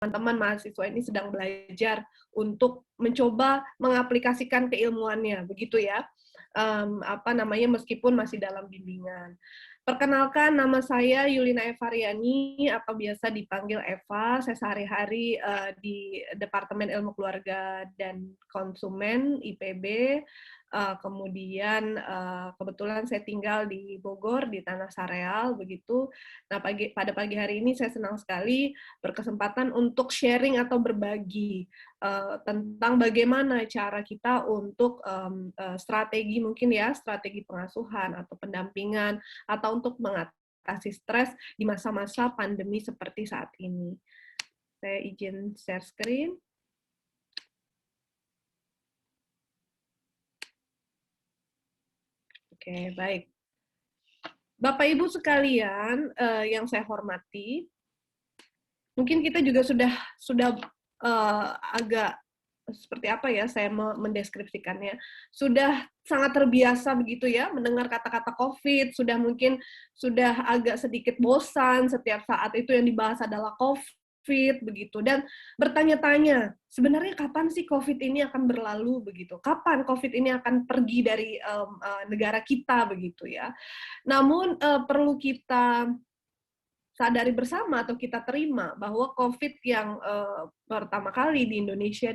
teman-teman mahasiswa ini sedang belajar untuk mencoba mengaplikasikan keilmuannya, begitu ya. Meskipun masih dalam bimbingan. Perkenalkan, nama saya Yulina Evariani atau biasa dipanggil Eva. Saya sehari-hari di Departemen Ilmu Keluarga dan Konsumen IPB. Kemudian kebetulan saya tinggal di Bogor, di Tanah Sareal, begitu. Nah, pada pagi hari ini saya senang sekali berkesempatan untuk sharing atau berbagi tentang bagaimana cara kita untuk strategi mungkin ya, strategi pengasuhan atau pendampingan atau untuk mengatasi stres di masa-masa pandemi seperti saat ini. Saya izin share screen. Oke, baik. Bapak Ibu sekalian yang saya hormati, mungkin kita juga sudah agak seperti apa ya saya mendeskripsikannya, sudah sangat terbiasa begitu ya mendengar kata-kata COVID, sudah agak sedikit bosan setiap saat itu yang dibahas adalah COVID begitu, dan bertanya-tanya sebenarnya kapan sih COVID ini akan berlalu begitu, kapan COVID ini akan pergi dari negara kita begitu ya. Namun perlu kita sadari bersama atau kita terima bahwa COVID yang pertama kali di Indonesia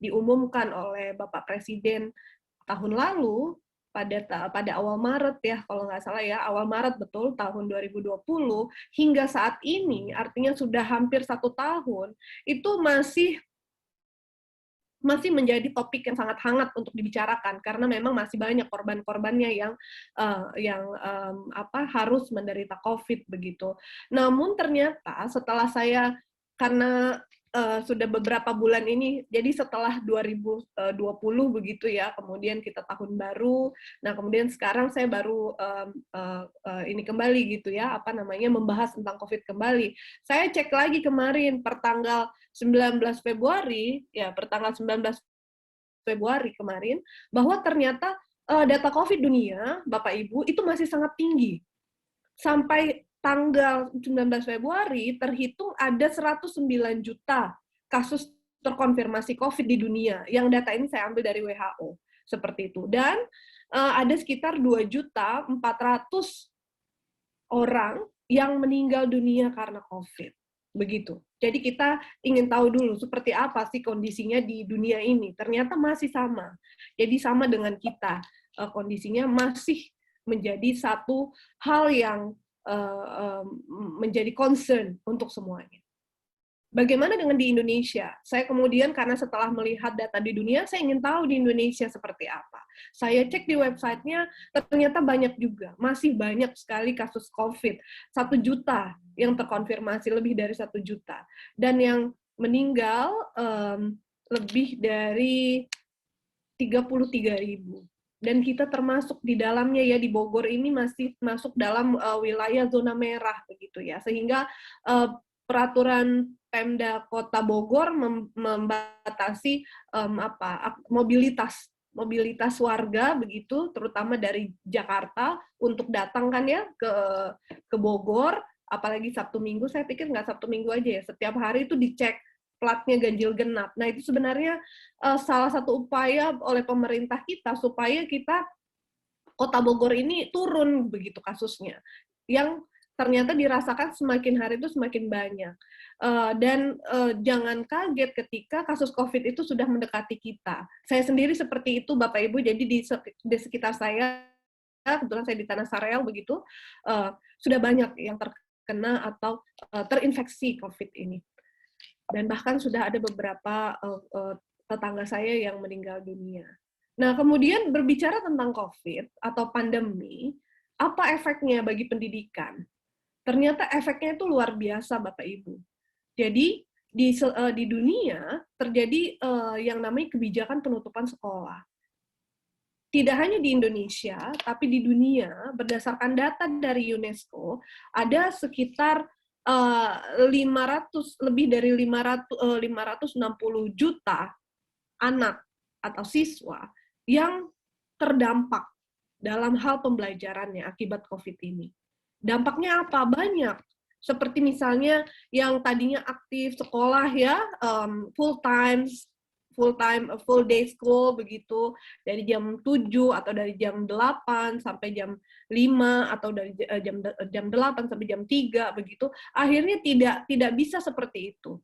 diumumkan oleh Bapak Presiden tahun lalu pada awal Maret ya, kalau nggak salah ya, awal Maret betul tahun 2020 hingga saat ini, artinya sudah hampir 1 tahun, itu masih menjadi topik yang sangat hangat untuk dibicarakan karena memang masih banyak korban-korbannya yang harus menderita COVID begitu. Namun ternyata setelah saya karena sudah beberapa bulan ini, jadi setelah 2020 begitu ya, kemudian kita tahun baru, nah kemudian sekarang saya baru ini kembali gitu ya, membahas tentang COVID kembali. Saya cek lagi kemarin pertanggal 19 Februari, ya pertanggal 19 Februari kemarin, bahwa ternyata data COVID dunia, Bapak Ibu, itu masih sangat tinggi. Sampai tanggal 19 Februari, terhitung ada 109 juta kasus terkonfirmasi COVID di dunia. Yang data ini saya ambil dari WHO. Seperti itu. Dan ada sekitar 2.400.000 orang yang meninggal dunia karena COVID. Begitu. Jadi kita ingin tahu dulu seperti apa sih kondisinya di dunia ini. Ternyata masih sama. Jadi sama dengan kita. Kondisinya masih menjadi satu hal yang menjadi concern untuk semuanya. Bagaimana dengan di Indonesia? Saya kemudian karena setelah melihat data di dunia, saya ingin tahu di Indonesia seperti apa. Saya cek di websitenya, ternyata banyak juga, masih banyak sekali kasus COVID. 1 juta yang terkonfirmasi, lebih dari 1 juta. Dan yang meninggal lebih dari 33.000. Dan kita termasuk di dalamnya ya, di Bogor ini masih masuk dalam wilayah zona merah begitu ya, sehingga peraturan Pemda Kota Bogor membatasi mobilitas warga begitu, terutama dari Jakarta untuk datang kan ya ke Bogor, apalagi Sabtu Minggu. Saya pikir nggak Sabtu Minggu aja ya, setiap hari itu dicek platnya ganjil genap. Nah, itu sebenarnya salah satu upaya oleh pemerintah kita supaya Kota Bogor ini turun begitu kasusnya. Yang ternyata dirasakan semakin hari itu semakin banyak. Dan jangan kaget ketika kasus COVID itu sudah mendekati kita. Saya sendiri seperti itu, Bapak Ibu, jadi di sekitar saya, kebetulan saya di Tanah Sareal begitu, sudah banyak yang terkena atau terinfeksi COVID ini. Dan bahkan sudah ada beberapa tetangga saya yang meninggal dunia. Nah, kemudian berbicara tentang COVID atau pandemi, apa efeknya bagi pendidikan? Ternyata efeknya itu luar biasa, Bapak Ibu. Jadi, di dunia terjadi yang namanya kebijakan penutupan sekolah. Tidak hanya di Indonesia, tapi di dunia, berdasarkan data dari UNESCO, ada sekitar lebih dari 560 juta anak atau siswa yang terdampak dalam hal pembelajarannya akibat COVID ini. Dampaknya apa? Banyak. Seperti misalnya yang tadinya aktif sekolah ya, full time, full day school begitu, dari jam 7 atau dari jam 8 sampai jam 5 atau dari jam 8 sampai jam 3 begitu, akhirnya tidak bisa seperti itu.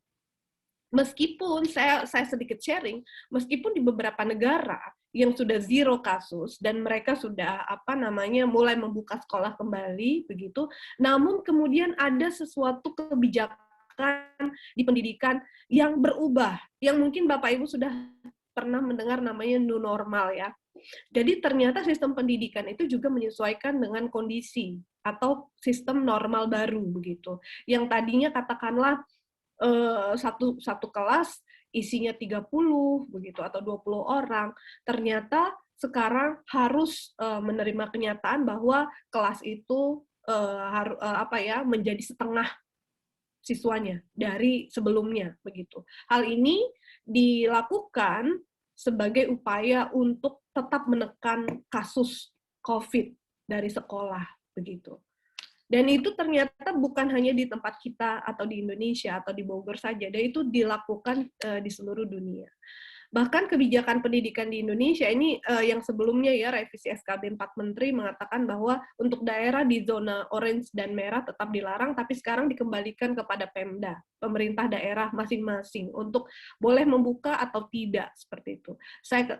Meskipun saya sedikit sharing, meskipun di beberapa negara yang sudah zero kasus dan mereka sudah mulai membuka sekolah kembali begitu, namun kemudian ada sesuatu kebijakan di pendidikan yang berubah, yang mungkin Bapak Ibu sudah pernah mendengar namanya new normal ya. Jadi ternyata sistem pendidikan itu juga menyesuaikan dengan kondisi atau sistem normal baru begitu. Yang tadinya katakanlah satu kelas isinya 30 begitu atau 20 orang, ternyata sekarang harus menerima kenyataan bahwa kelas itu menjadi setengah siswanya dari sebelumnya begitu. Hal ini dilakukan sebagai upaya untuk tetap menekan kasus COVID dari sekolah begitu. Dan itu ternyata bukan hanya di tempat kita atau di Indonesia atau di Bogor saja, dan itu dilakukan di seluruh dunia. Bahkan kebijakan pendidikan di Indonesia ini yang sebelumnya ya revisi SKB 4 Menteri mengatakan bahwa untuk daerah di zona orange dan merah tetap dilarang, tapi sekarang dikembalikan kepada Pemda, pemerintah daerah masing-masing untuk boleh membuka atau tidak seperti itu.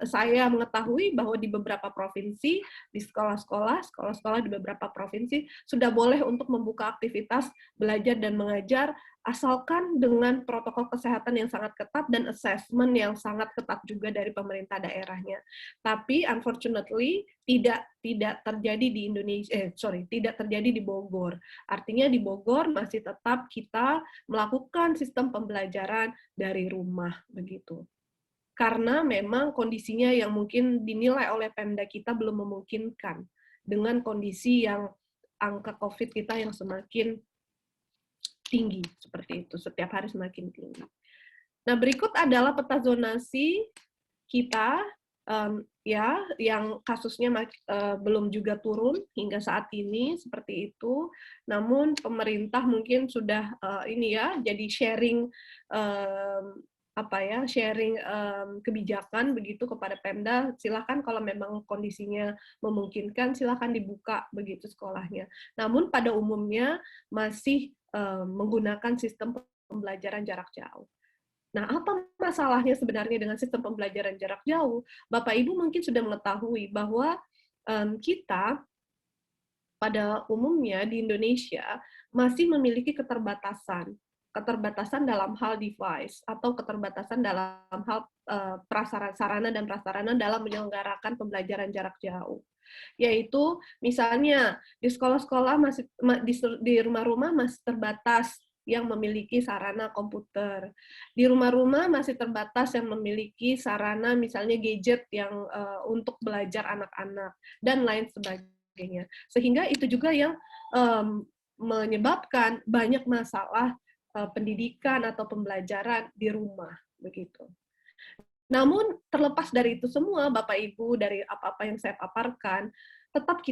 Saya mengetahui bahwa di beberapa provinsi, di sekolah-sekolah di beberapa provinsi sudah boleh untuk membuka aktivitas belajar dan mengajar asalkan dengan protokol kesehatan yang sangat ketat dan assessment yang sangat ketat juga dari pemerintah daerahnya. Tapi unfortunately tidak terjadi di Indonesia, tidak terjadi di Bogor. Artinya di Bogor masih tetap kita melakukan sistem pembelajaran dari rumah begitu. Karena memang kondisinya yang mungkin dinilai oleh Pemda kita belum memungkinkan dengan kondisi yang angka COVID kita yang semakin tinggi seperti itu, setiap hari semakin tinggi. Nah, berikut adalah peta zonasi kita yang kasusnya belum juga turun hingga saat ini seperti itu. Namun pemerintah mungkin sudah jadi sharing kebijakan begitu kepada Pemda. Silakan kalau memang kondisinya memungkinkan, silakan dibuka begitu sekolahnya. Namun pada umumnya masih menggunakan sistem pembelajaran jarak jauh. Nah, apa masalahnya sebenarnya dengan sistem pembelajaran jarak jauh? Bapak Ibu mungkin sudah mengetahui bahwa kita pada umumnya di Indonesia masih memiliki keterbatasan dalam hal device atau keterbatasan dalam hal sarana dan prasarana dalam menyelenggarakan pembelajaran jarak jauh. Yaitu misalnya di sekolah-sekolah di rumah-rumah masih terbatas yang memiliki sarana komputer. Di rumah-rumah masih terbatas yang memiliki sarana misalnya gadget yang untuk belajar anak-anak dan lain sebagainya. Sehingga itu juga yang menyebabkan banyak masalah pendidikan atau pembelajaran di rumah begitu. Namun terlepas dari itu semua, Bapak Ibu, dari apa-apa yang saya paparkan, tetap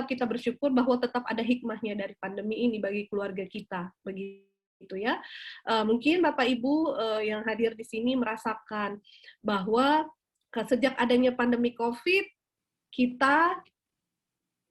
kita bersyukur bahwa tetap ada hikmahnya dari pandemi ini bagi keluarga kita, begitu ya. Mungkin Bapak Ibu yang hadir di sini merasakan bahwa sejak adanya pandemi COVID, kita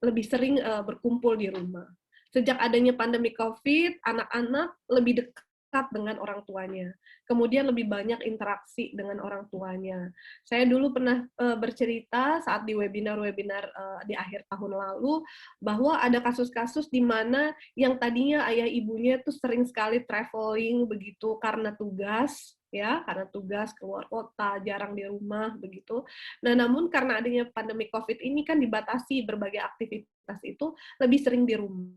lebih sering berkumpul di rumah. Sejak adanya pandemi COVID, anak-anak lebih dekat dengan orang tuanya. Kemudian lebih banyak interaksi dengan orang tuanya. Saya dulu pernah bercerita saat di webinar-webinar di akhir tahun lalu, bahwa ada kasus-kasus di mana yang tadinya ayah ibunya tuh sering sekali traveling begitu karena tugas, karena tugas keluar kota, jarang di rumah begitu. Nah, namun karena adanya pandemi COVID ini kan dibatasi berbagai aktivitas itu lebih sering di rumah.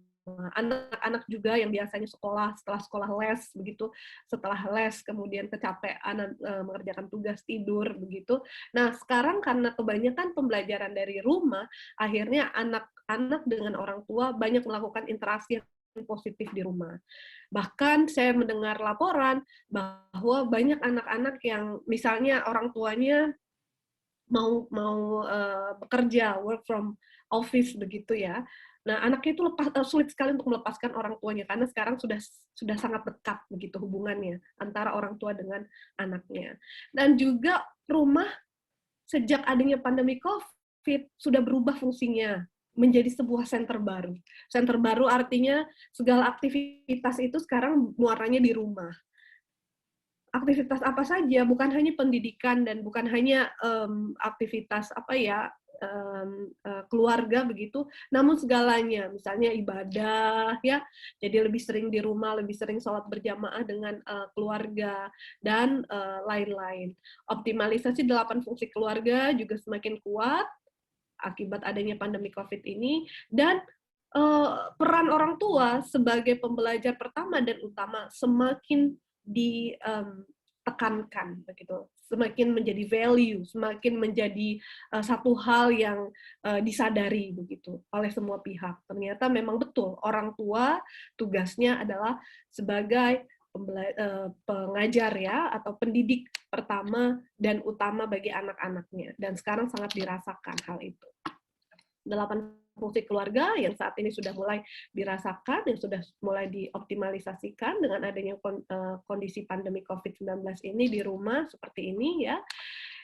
Anak-anak juga yang biasanya setelah sekolah les begitu, setelah les kemudian kecapean mengerjakan tugas, tidur begitu. Nah, sekarang karena kebanyakan pembelajaran dari rumah, akhirnya anak-anak dengan orang tua banyak melakukan interaksi yang positif di rumah. Bahkan saya mendengar laporan bahwa banyak anak-anak yang misalnya orang tuanya mau bekerja, work from office begitu ya, Nah, anaknya itu sulit sekali untuk melepaskan orang tuanya karena sekarang sudah sangat dekat begitu hubungannya antara orang tua dengan anaknya. Dan juga rumah sejak adanya pandemi COVID sudah berubah fungsinya menjadi sebuah center baru. Center baru artinya segala aktivitas itu sekarang muaranya di rumah. Aktivitas apa saja, bukan hanya pendidikan dan bukan hanya aktivitas keluarga begitu, namun segalanya, misalnya ibadah ya, jadi lebih sering di rumah, lebih sering sholat berjamaah dengan keluarga dan lain-lain. Optimalisasi 8 fungsi keluarga juga semakin kuat akibat adanya pandemi COVID ini, dan peran orang tua sebagai pembelajar pertama dan utama semakin ditekankan begitu, semakin menjadi value, semakin menjadi satu hal yang disadari begitu oleh semua pihak. Ternyata memang betul orang tua tugasnya adalah sebagai pengajar ya, atau pendidik pertama dan utama bagi anak-anaknya, dan sekarang sangat dirasakan hal itu. 8 fungsi keluarga yang saat ini sudah mulai dirasakan, yang sudah mulai dioptimalisasikan dengan adanya kondisi pandemi COVID-19 ini di rumah seperti ini ya.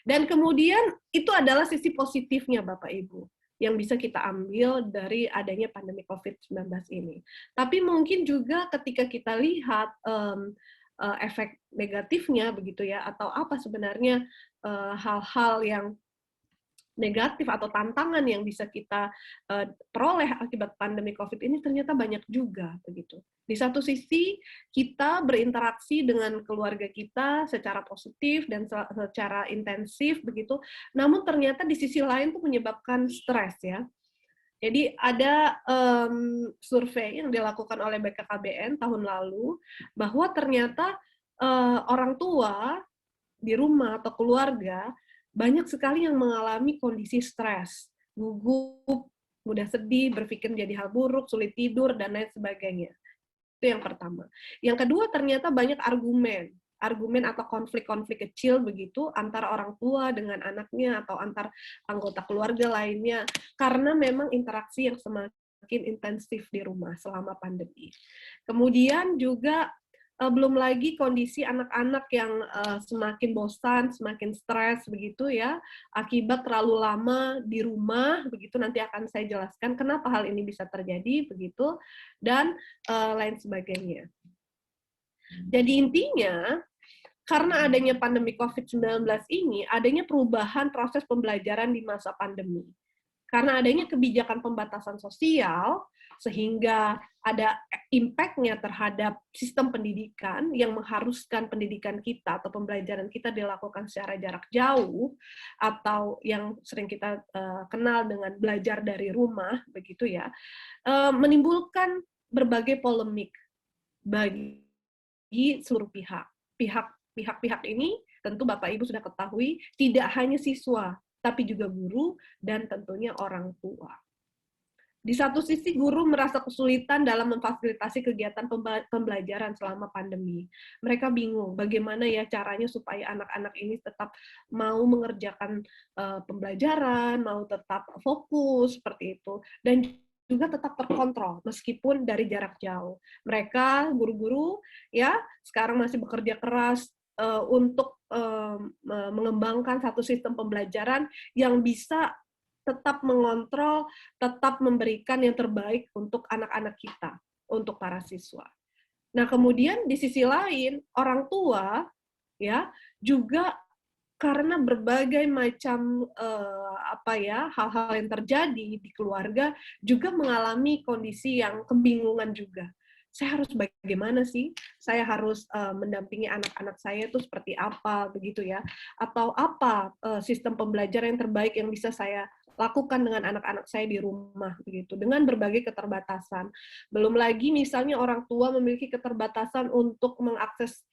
Dan kemudian itu adalah sisi positifnya Bapak Ibu yang bisa kita ambil dari adanya pandemi COVID-19 ini. Tapi mungkin juga ketika kita lihat efek negatifnya begitu ya, atau apa sebenarnya hal-hal yang negatif atau tantangan yang bisa kita peroleh akibat pandemi COVID ini ternyata banyak juga begitu. Di satu sisi kita berinteraksi dengan keluarga kita secara positif dan secara intensif begitu, namun ternyata di sisi lain itu menyebabkan stres ya. Jadi ada survei yang dilakukan oleh BKKBN tahun lalu bahwa ternyata orang tua di rumah atau keluarga banyak sekali yang mengalami kondisi stres, gugup, mudah sedih, berpikir menjadi hal buruk, sulit tidur, dan lain sebagainya. Itu yang pertama. Yang kedua, ternyata banyak argumen atau konflik-konflik kecil begitu antara orang tua dengan anaknya atau antar anggota keluarga lainnya, karena memang interaksi yang semakin intensif di rumah selama pandemi. Kemudian juga belum lagi kondisi anak-anak yang semakin bosan, semakin stres begitu ya, akibat terlalu lama di rumah begitu. Nanti akan saya jelaskan kenapa hal ini bisa terjadi begitu, dan lain sebagainya. Jadi intinya, karena adanya pandemi COVID-19 ini, adanya perubahan proses pembelajaran di masa pandemi. Karena adanya kebijakan pembatasan sosial, sehingga ada impact-nya terhadap sistem pendidikan yang mengharuskan pendidikan kita atau pembelajaran kita dilakukan secara jarak jauh, atau yang sering kita kenal dengan belajar dari rumah, begitu ya, menimbulkan berbagai polemik bagi seluruh pihak. Pihak-pihak ini tentu Bapak Ibu sudah ketahui, tidak hanya siswa, tapi juga guru dan tentunya orang tua. Di satu sisi, guru merasa kesulitan dalam memfasilitasi kegiatan pembelajaran selama pandemi. Mereka bingung bagaimana ya caranya supaya anak-anak ini tetap mau mengerjakan pembelajaran, mau tetap fokus seperti itu, dan juga tetap terkontrol meskipun dari jarak jauh. Mereka guru-guru ya sekarang masih bekerja keras untuk mengembangkan satu sistem pembelajaran yang bisa tetap mengontrol, tetap memberikan yang terbaik untuk anak-anak kita, untuk para siswa. Nah, kemudian di sisi lain, orang tua ya juga karena berbagai macam hal-hal yang terjadi di keluarga juga mengalami kondisi yang kebingungan juga. Saya harus bagaimana sih? Saya harus mendampingi anak-anak saya itu seperti apa begitu ya? Atau apa sistem pembelajaran yang terbaik yang bisa saya lakukan dengan anak-anak saya di rumah begitu, dengan berbagai keterbatasan. Belum lagi misalnya orang tua memiliki keterbatasan untuk mengakses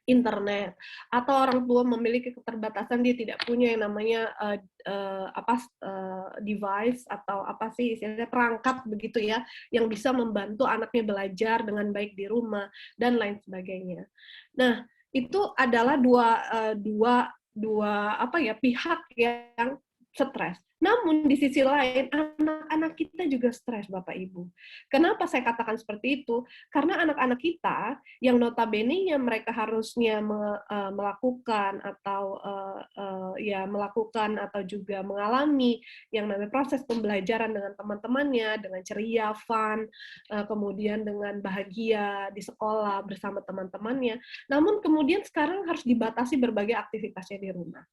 internet, atau orang tua memiliki keterbatasan, dia tidak punya yang namanya device atau apa sih istilahnya, perangkat begitu ya, yang bisa membantu anaknya belajar dengan baik di rumah dan lain sebagainya. Nah, itu adalah dua pihak yang stres. Namun di sisi lain, anak-anak kita juga stres, Bapak Ibu. Kenapa saya katakan seperti itu? Karena anak-anak kita yang notabene-nya mereka harusnya melakukan atau melakukan atau juga mengalami yang namanya proses pembelajaran dengan teman-temannya, dengan ceria, fun, kemudian dengan bahagia di sekolah bersama teman-temannya. Namun kemudian sekarang harus dibatasi berbagai aktivitasnya di rumah.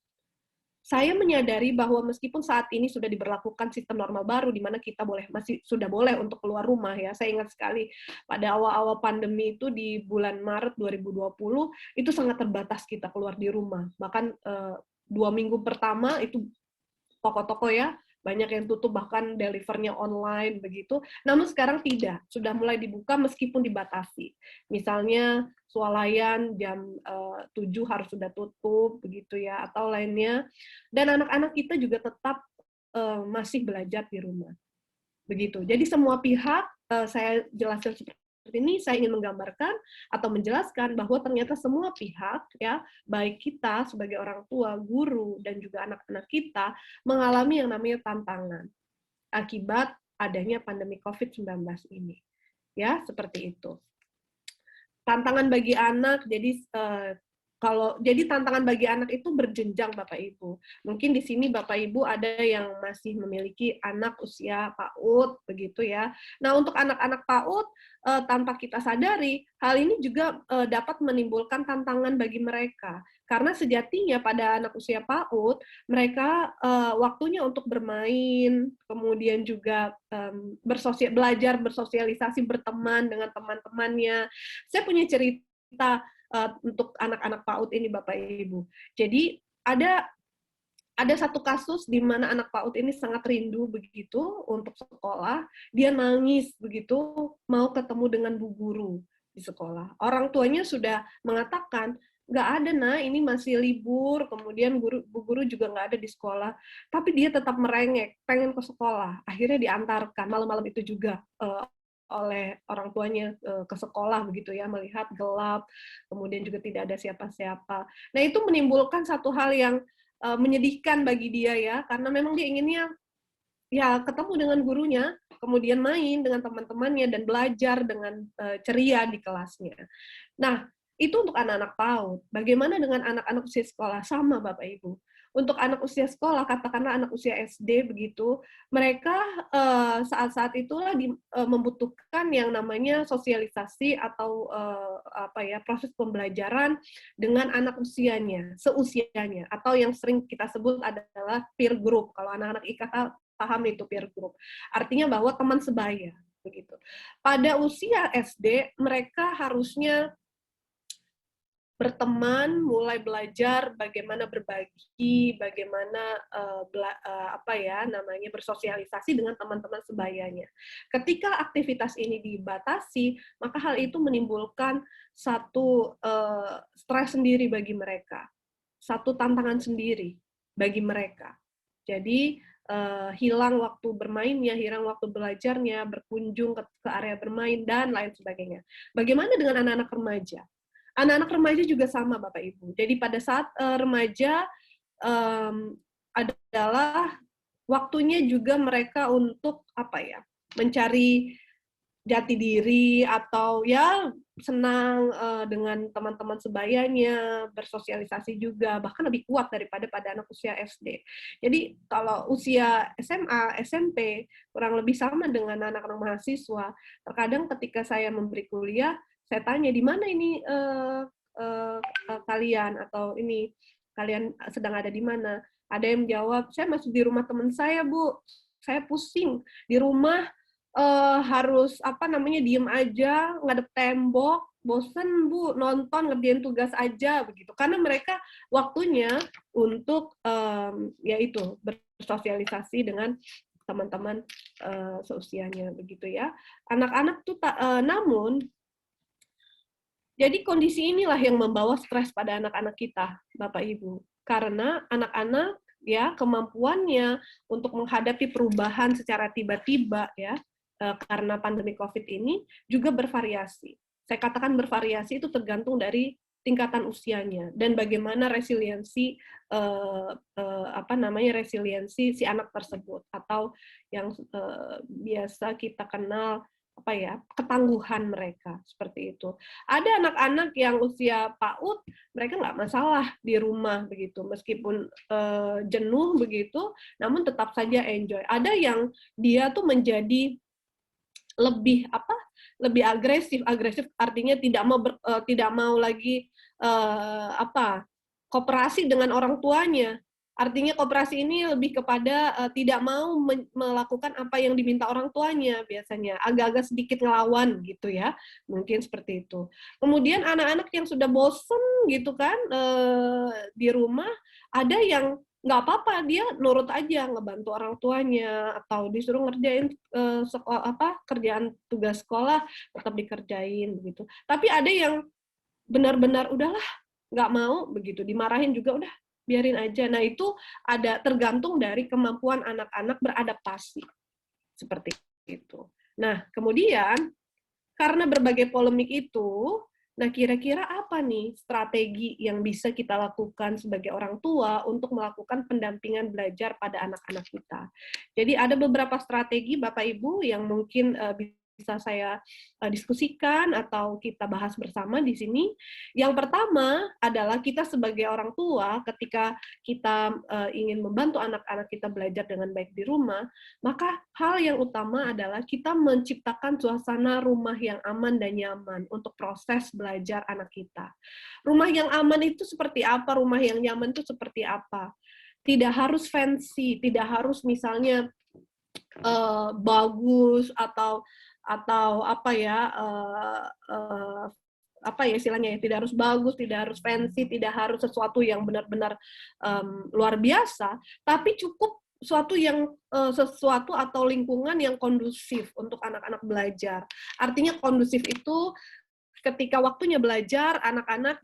Saya menyadari bahwa meskipun saat ini sudah diberlakukan sistem normal baru di mana kita masih sudah boleh untuk keluar rumah ya. Saya ingat sekali pada awal-awal pandemi itu di bulan Maret 2020 itu sangat terbatas kita keluar di rumah. Bahkan 2 minggu pertama itu toko-toko ya banyak yang tutup, bahkan delivernya online begitu. Namun sekarang tidak, sudah mulai dibuka meskipun dibatasi. Misalnya swalayan jam 7 harus sudah tutup begitu ya, atau lainnya. Dan anak-anak kita juga tetap masih belajar di rumah. Begitu. Jadi semua pihak saya jelaskan seperti ini, saya ingin menggambarkan atau menjelaskan bahwa ternyata semua pihak ya, baik kita sebagai orang tua, guru dan juga anak-anak kita mengalami yang namanya tantangan akibat adanya pandemi COVID-19 ini. Ya, seperti itu. Tantangan bagi anak, jadi tantangan bagi anak itu berjenjang Bapak Ibu. Mungkin di sini Bapak Ibu ada yang masih memiliki anak usia PAUD begitu ya. Nah, untuk anak-anak PAUD tanpa kita sadari, hal ini juga dapat menimbulkan tantangan bagi mereka. Karena sejatinya pada anak usia PAUD, mereka waktunya untuk bermain, kemudian juga belajar bersosialisasi, berteman dengan teman-temannya. Saya punya cerita untuk anak-anak PAUD ini Bapak Ibu. Jadi ada satu kasus di mana anak PAUD ini sangat rindu begitu untuk sekolah, dia nangis begitu mau ketemu dengan bu guru di sekolah. Orang tuanya sudah mengatakan, nggak ada nah, ini masih libur, kemudian bu guru juga nggak ada di sekolah, tapi dia tetap merengek, pengen ke sekolah. Akhirnya diantarkan malam-malam itu juga oleh orang tuanya ke sekolah begitu ya, melihat gelap, kemudian juga tidak ada siapa-siapa. Nah, itu menimbulkan satu hal yang menyedihkan bagi dia ya, karena memang dia inginnya ya ketemu dengan gurunya, kemudian main dengan teman-temannya dan belajar dengan ceria di kelasnya. Nah, itu untuk anak-anak PAUD. Bagaimana dengan anak-anak usia sekolah? Sama Bapak Ibu. Untuk anak usia sekolah, katakanlah anak usia SD begitu, mereka saat-saat itulah membutuhkan yang namanya sosialisasi atau proses pembelajaran dengan anak usianya, seusianya, atau yang sering kita sebut adalah peer group. Kalau anak-anak IKK paham itu peer group. Artinya bahwa teman sebaya begitu. Pada usia SD mereka harusnya berteman, mulai belajar bagaimana berbagi, bagaimana bersosialisasi dengan teman-teman sebayanya. Ketika aktivitas ini dibatasi, maka hal itu menimbulkan satu stres sendiri bagi mereka, satu tantangan sendiri bagi mereka. Jadi hilang waktu bermainnya, hilang waktu belajarnya, berkunjung ke area bermain dan lain sebagainya. Bagaimana dengan anak-anak remaja? Anak-anak remaja juga sama, Bapak Ibu. Jadi pada saat remaja adalah waktunya juga mereka untuk mencari jati diri atau ya senang dengan teman-teman sebayanya, bersosialisasi juga, bahkan lebih kuat daripada pada anak usia SD. Jadi kalau usia SMA, SMP kurang lebih sama dengan anak-anak mahasiswa. Terkadang ketika saya memberi kuliah, saya tanya di mana ini kalian, atau ini kalian sedang ada di mana? Ada yang menjawab, saya masih di rumah teman saya Bu, saya pusing di rumah, harus diem aja ngadep tembok, bosen Bu nonton ngerjain tugas aja begitu, karena mereka waktunya untuk yaitu bersosialisasi dengan teman-teman seusianya begitu ya. Anak-anak tuh namun jadi kondisi inilah yang membawa stres pada anak-anak kita, Bapak Ibu. Karena anak-anak ya kemampuannya untuk menghadapi perubahan secara tiba-tiba ya karena pandemi COVID ini juga bervariasi. Saya katakan bervariasi itu tergantung dari tingkatan usianya dan bagaimana resiliensi resiliensi si anak tersebut, atau yang biasa kita kenal ketangguhan mereka, seperti itu. Ada anak-anak yang usia PAUD, mereka nggak masalah di rumah begitu, meskipun jenuh begitu, namun tetap saja enjoy. Ada yang dia tuh menjadi lebih agresif artinya tidak mau lagi kooperasi dengan orang tuanya. Artinya kooperasi ini lebih kepada tidak mau melakukan apa yang diminta orang tuanya, biasanya agak-agak sedikit ngelawan gitu ya, mungkin seperti itu. Kemudian anak-anak yang sudah bosen gitu kan di rumah, ada yang nggak apa-apa, dia nurut aja, ngebantu orang tuanya, atau disuruh ngerjain kerjaan tugas sekolah, tetap dikerjain begitu. Tapi ada yang benar-benar udahlah, nggak mau begitu, dimarahin juga udah biarin aja. Nah, itu ada tergantung dari kemampuan anak-anak beradaptasi seperti itu. Nah, kemudian karena berbagai polemik itu, nah kira-kira apa nih strategi yang bisa kita lakukan sebagai orang tua untuk melakukan pendampingan belajar pada anak-anak kita? Jadi ada beberapa strategi Bapak Ibu yang mungkin bisa saya diskusikan atau kita bahas bersama di sini. Yang pertama adalah kita sebagai orang tua, ketika kita ingin membantu anak-anak kita belajar dengan baik di rumah, maka hal yang utama adalah kita menciptakan suasana rumah yang aman dan nyaman untuk proses belajar anak kita. Rumah yang aman itu seperti apa? Rumah yang nyaman itu seperti apa? Tidak harus fancy, tidak harus misalnya bagus atau istilahnya ya, tidak harus bagus, tidak harus fancy, tidak harus sesuatu yang benar-benar luar biasa, tapi cukup sesuatu atau lingkungan yang kondusif untuk anak-anak belajar. Artinya kondusif itu ketika waktunya belajar, anak-anak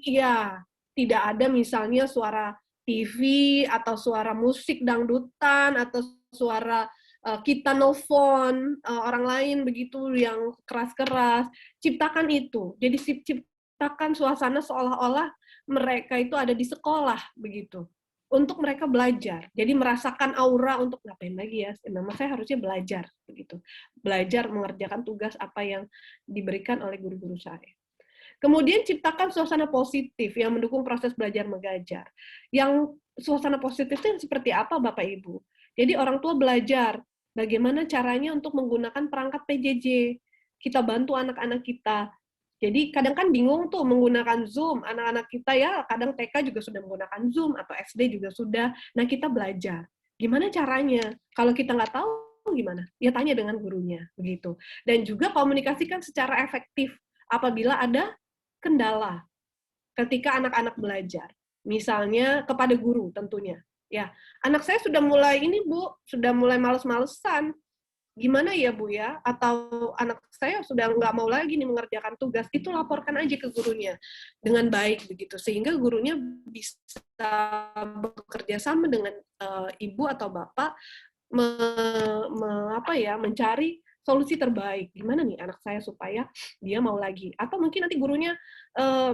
tidak ada misalnya suara TV atau suara musik dangdutan atau suara kita nelfon orang lain begitu yang keras-keras. Ciptakan itu. Jadi ciptakan suasana seolah-olah mereka itu ada di sekolah begitu. Untuk mereka belajar. Jadi merasakan aura untuk ngapain lagi ya? Memang saya harusnya belajar begitu. Belajar mengerjakan tugas apa yang diberikan oleh guru-guru saya. Kemudian ciptakan suasana positif yang mendukung proses belajar mengajar. Yang suasana positif itu seperti apa Bapak Ibu? Jadi orang tua belajar bagaimana caranya untuk menggunakan perangkat PJJ. Kita bantu anak-anak kita. Jadi kadang kan bingung tuh menggunakan Zoom. Anak-anak kita ya kadang TK juga sudah menggunakan Zoom atau SD juga sudah. Nah kita belajar. Gimana caranya? Kalau kita nggak tahu gimana? Ya tanya dengan gurunya begitu. Dan juga komunikasikan secara efektif apabila ada kendala ketika anak-anak belajar. Misalnya kepada guru tentunya. Ya, anak saya sudah mulai ini Bu, sudah mulai males-malesan. Gimana ya Bu ya? Atau anak saya sudah nggak mau lagi nih mengerjakan tugas, itu laporkan aja ke gurunya dengan baik begitu, sehingga gurunya bisa bekerja sama dengan ibu atau bapak mencari solusi terbaik. Gimana nih anak saya supaya dia mau lagi? Atau mungkin nanti gurunya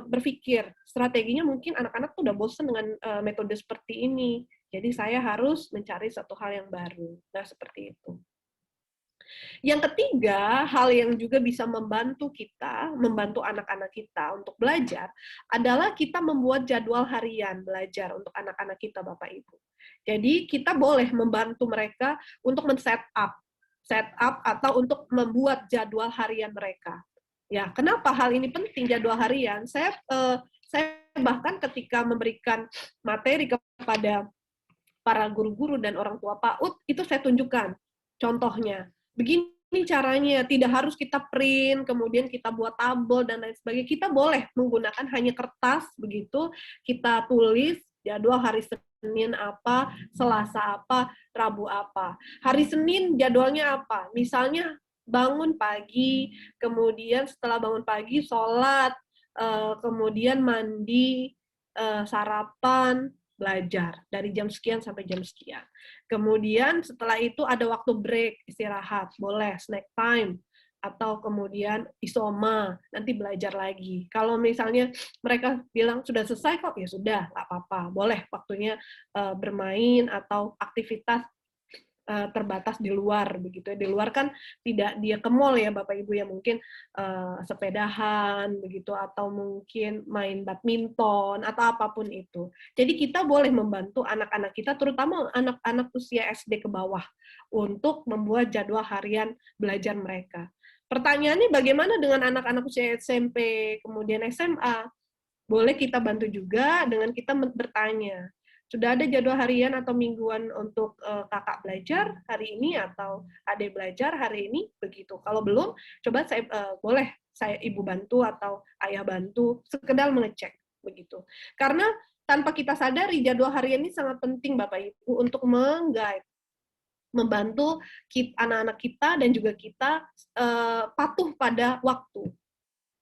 berpikir strateginya mungkin anak-anak tuh udah bosan dengan metode seperti ini. Jadi saya harus mencari satu hal yang baru. Nah, seperti itu. Yang ketiga, hal yang juga bisa membantu anak-anak kita untuk belajar, adalah kita membuat jadwal harian belajar untuk anak-anak kita, Bapak Ibu. Jadi kita boleh membantu mereka untuk set up atau untuk membuat jadwal harian mereka. Ya, kenapa hal ini penting jadwal harian? Saya bahkan ketika memberikan materi kepada para guru-guru dan orang tua PAUD, itu saya tunjukkan contohnya. Begini caranya, tidak harus kita print, kemudian kita buat tabel dan lain sebagainya. Kita boleh menggunakan hanya kertas begitu, kita tulis jadwal hari Senin apa, Selasa apa, Rabu apa. Hari Senin jadwalnya apa? Misalnya bangun pagi, kemudian setelah bangun pagi sholat, kemudian mandi, sarapan, belajar dari jam sekian sampai jam sekian. Kemudian setelah itu ada waktu break, istirahat, boleh snack time atau kemudian isoma, nanti belajar lagi. Kalau misalnya mereka bilang sudah selesai kok, ya sudah, nggak apa-apa. Boleh waktunya bermain atau aktivitas terbatas di luar begitu. Di luar kan tidak dia ke mall ya Bapak Ibu ya, mungkin sepedahan begitu atau mungkin main badminton atau apapun itu. Jadi kita boleh membantu anak-anak kita, terutama anak-anak usia SD ke bawah, untuk membuat jadwal harian belajar mereka. Pertanyaannya bagaimana dengan anak-anak usia SMP kemudian SMA? Boleh kita bantu juga dengan kita bertanya, sudah ada jadwal harian atau mingguan untuk kakak belajar hari ini atau adik belajar hari ini begitu. Kalau belum, coba saya boleh saya ibu bantu atau ayah bantu sekedar mengecek begitu. Karena tanpa kita sadari jadwal harian ini sangat penting Bapak Ibu untuk meng-guide, membantu anak-anak kita dan juga kita patuh pada waktu.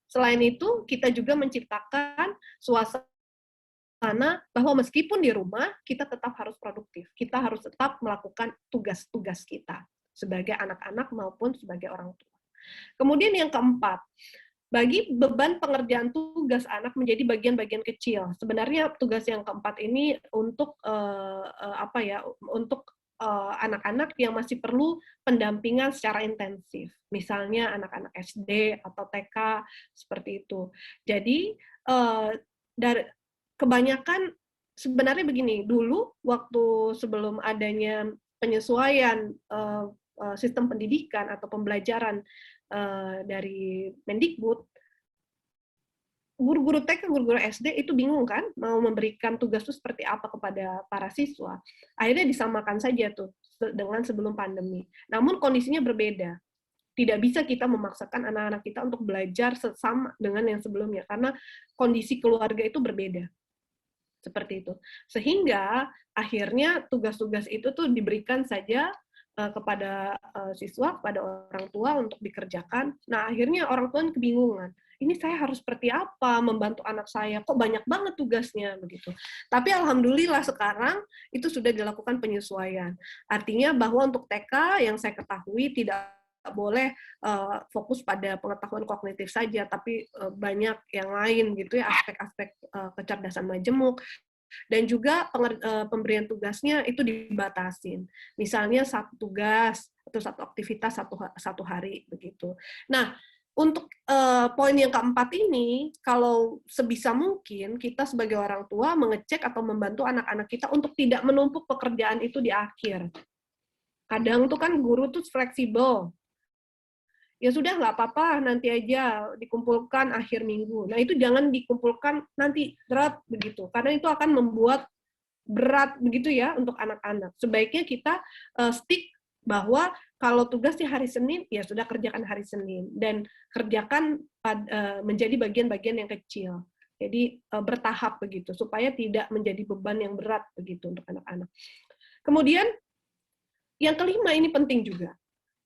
Selain itu, kita juga menciptakan suasana bahwa meskipun di rumah, kita tetap harus produktif. Kita harus tetap melakukan tugas-tugas kita sebagai anak-anak maupun sebagai orang tua. Kemudian yang keempat, bagi beban pengerjaan tugas anak menjadi bagian-bagian kecil. Sebenarnya tugas yang keempat ini untuk untuk anak-anak yang masih perlu pendampingan secara intensif. Misalnya anak-anak SD atau TK seperti itu. Jadi dari kebanyakan sebenarnya begini, dulu waktu sebelum adanya penyesuaian sistem pendidikan atau pembelajaran dari Mendikbud, guru-guru TK, guru-guru SD itu bingung kan mau memberikan tugas itu seperti apa kepada para siswa. Akhirnya disamakan saja tuh dengan sebelum pandemi. Namun kondisinya berbeda. Tidak bisa kita memaksakan anak-anak kita untuk belajar sama dengan yang sebelumnya karena kondisi keluarga itu berbeda. Seperti itu. Sehingga akhirnya tugas-tugas itu tuh diberikan saja kepada siswa, kepada orang tua untuk dikerjakan. Nah, akhirnya orang tua kebingungan. Ini saya harus seperti apa membantu anak saya? Kok banyak banget tugasnya begitu. Tapi alhamdulillah sekarang itu sudah dilakukan penyesuaian. Artinya bahwa untuk TK yang saya ketahui tidak boleh fokus pada pengetahuan kognitif saja, tapi banyak yang lain gitu ya, aspek-aspek kecerdasan majemuk. Dan juga pemberian tugasnya itu dibatasin. Misalnya satu tugas atau satu aktivitas satu hari begitu. Nah, untuk poin yang keempat ini, kalau sebisa mungkin kita sebagai orang tua mengecek atau membantu anak-anak kita untuk tidak menumpuk pekerjaan itu di akhir. Kadang tuh kan guru tuh fleksibel. Ya sudah nggak apa-apa, nanti aja dikumpulkan akhir minggu. Nah itu jangan dikumpulkan nanti berat begitu, karena itu akan membuat berat begitu ya untuk anak-anak. Sebaiknya kita stick bahwa kalau tugas di hari Senin, ya sudah kerjakan hari Senin dan kerjakan menjadi bagian-bagian yang kecil. Jadi bertahap begitu supaya tidak menjadi beban yang berat begitu untuk anak-anak. Kemudian yang kelima ini penting juga.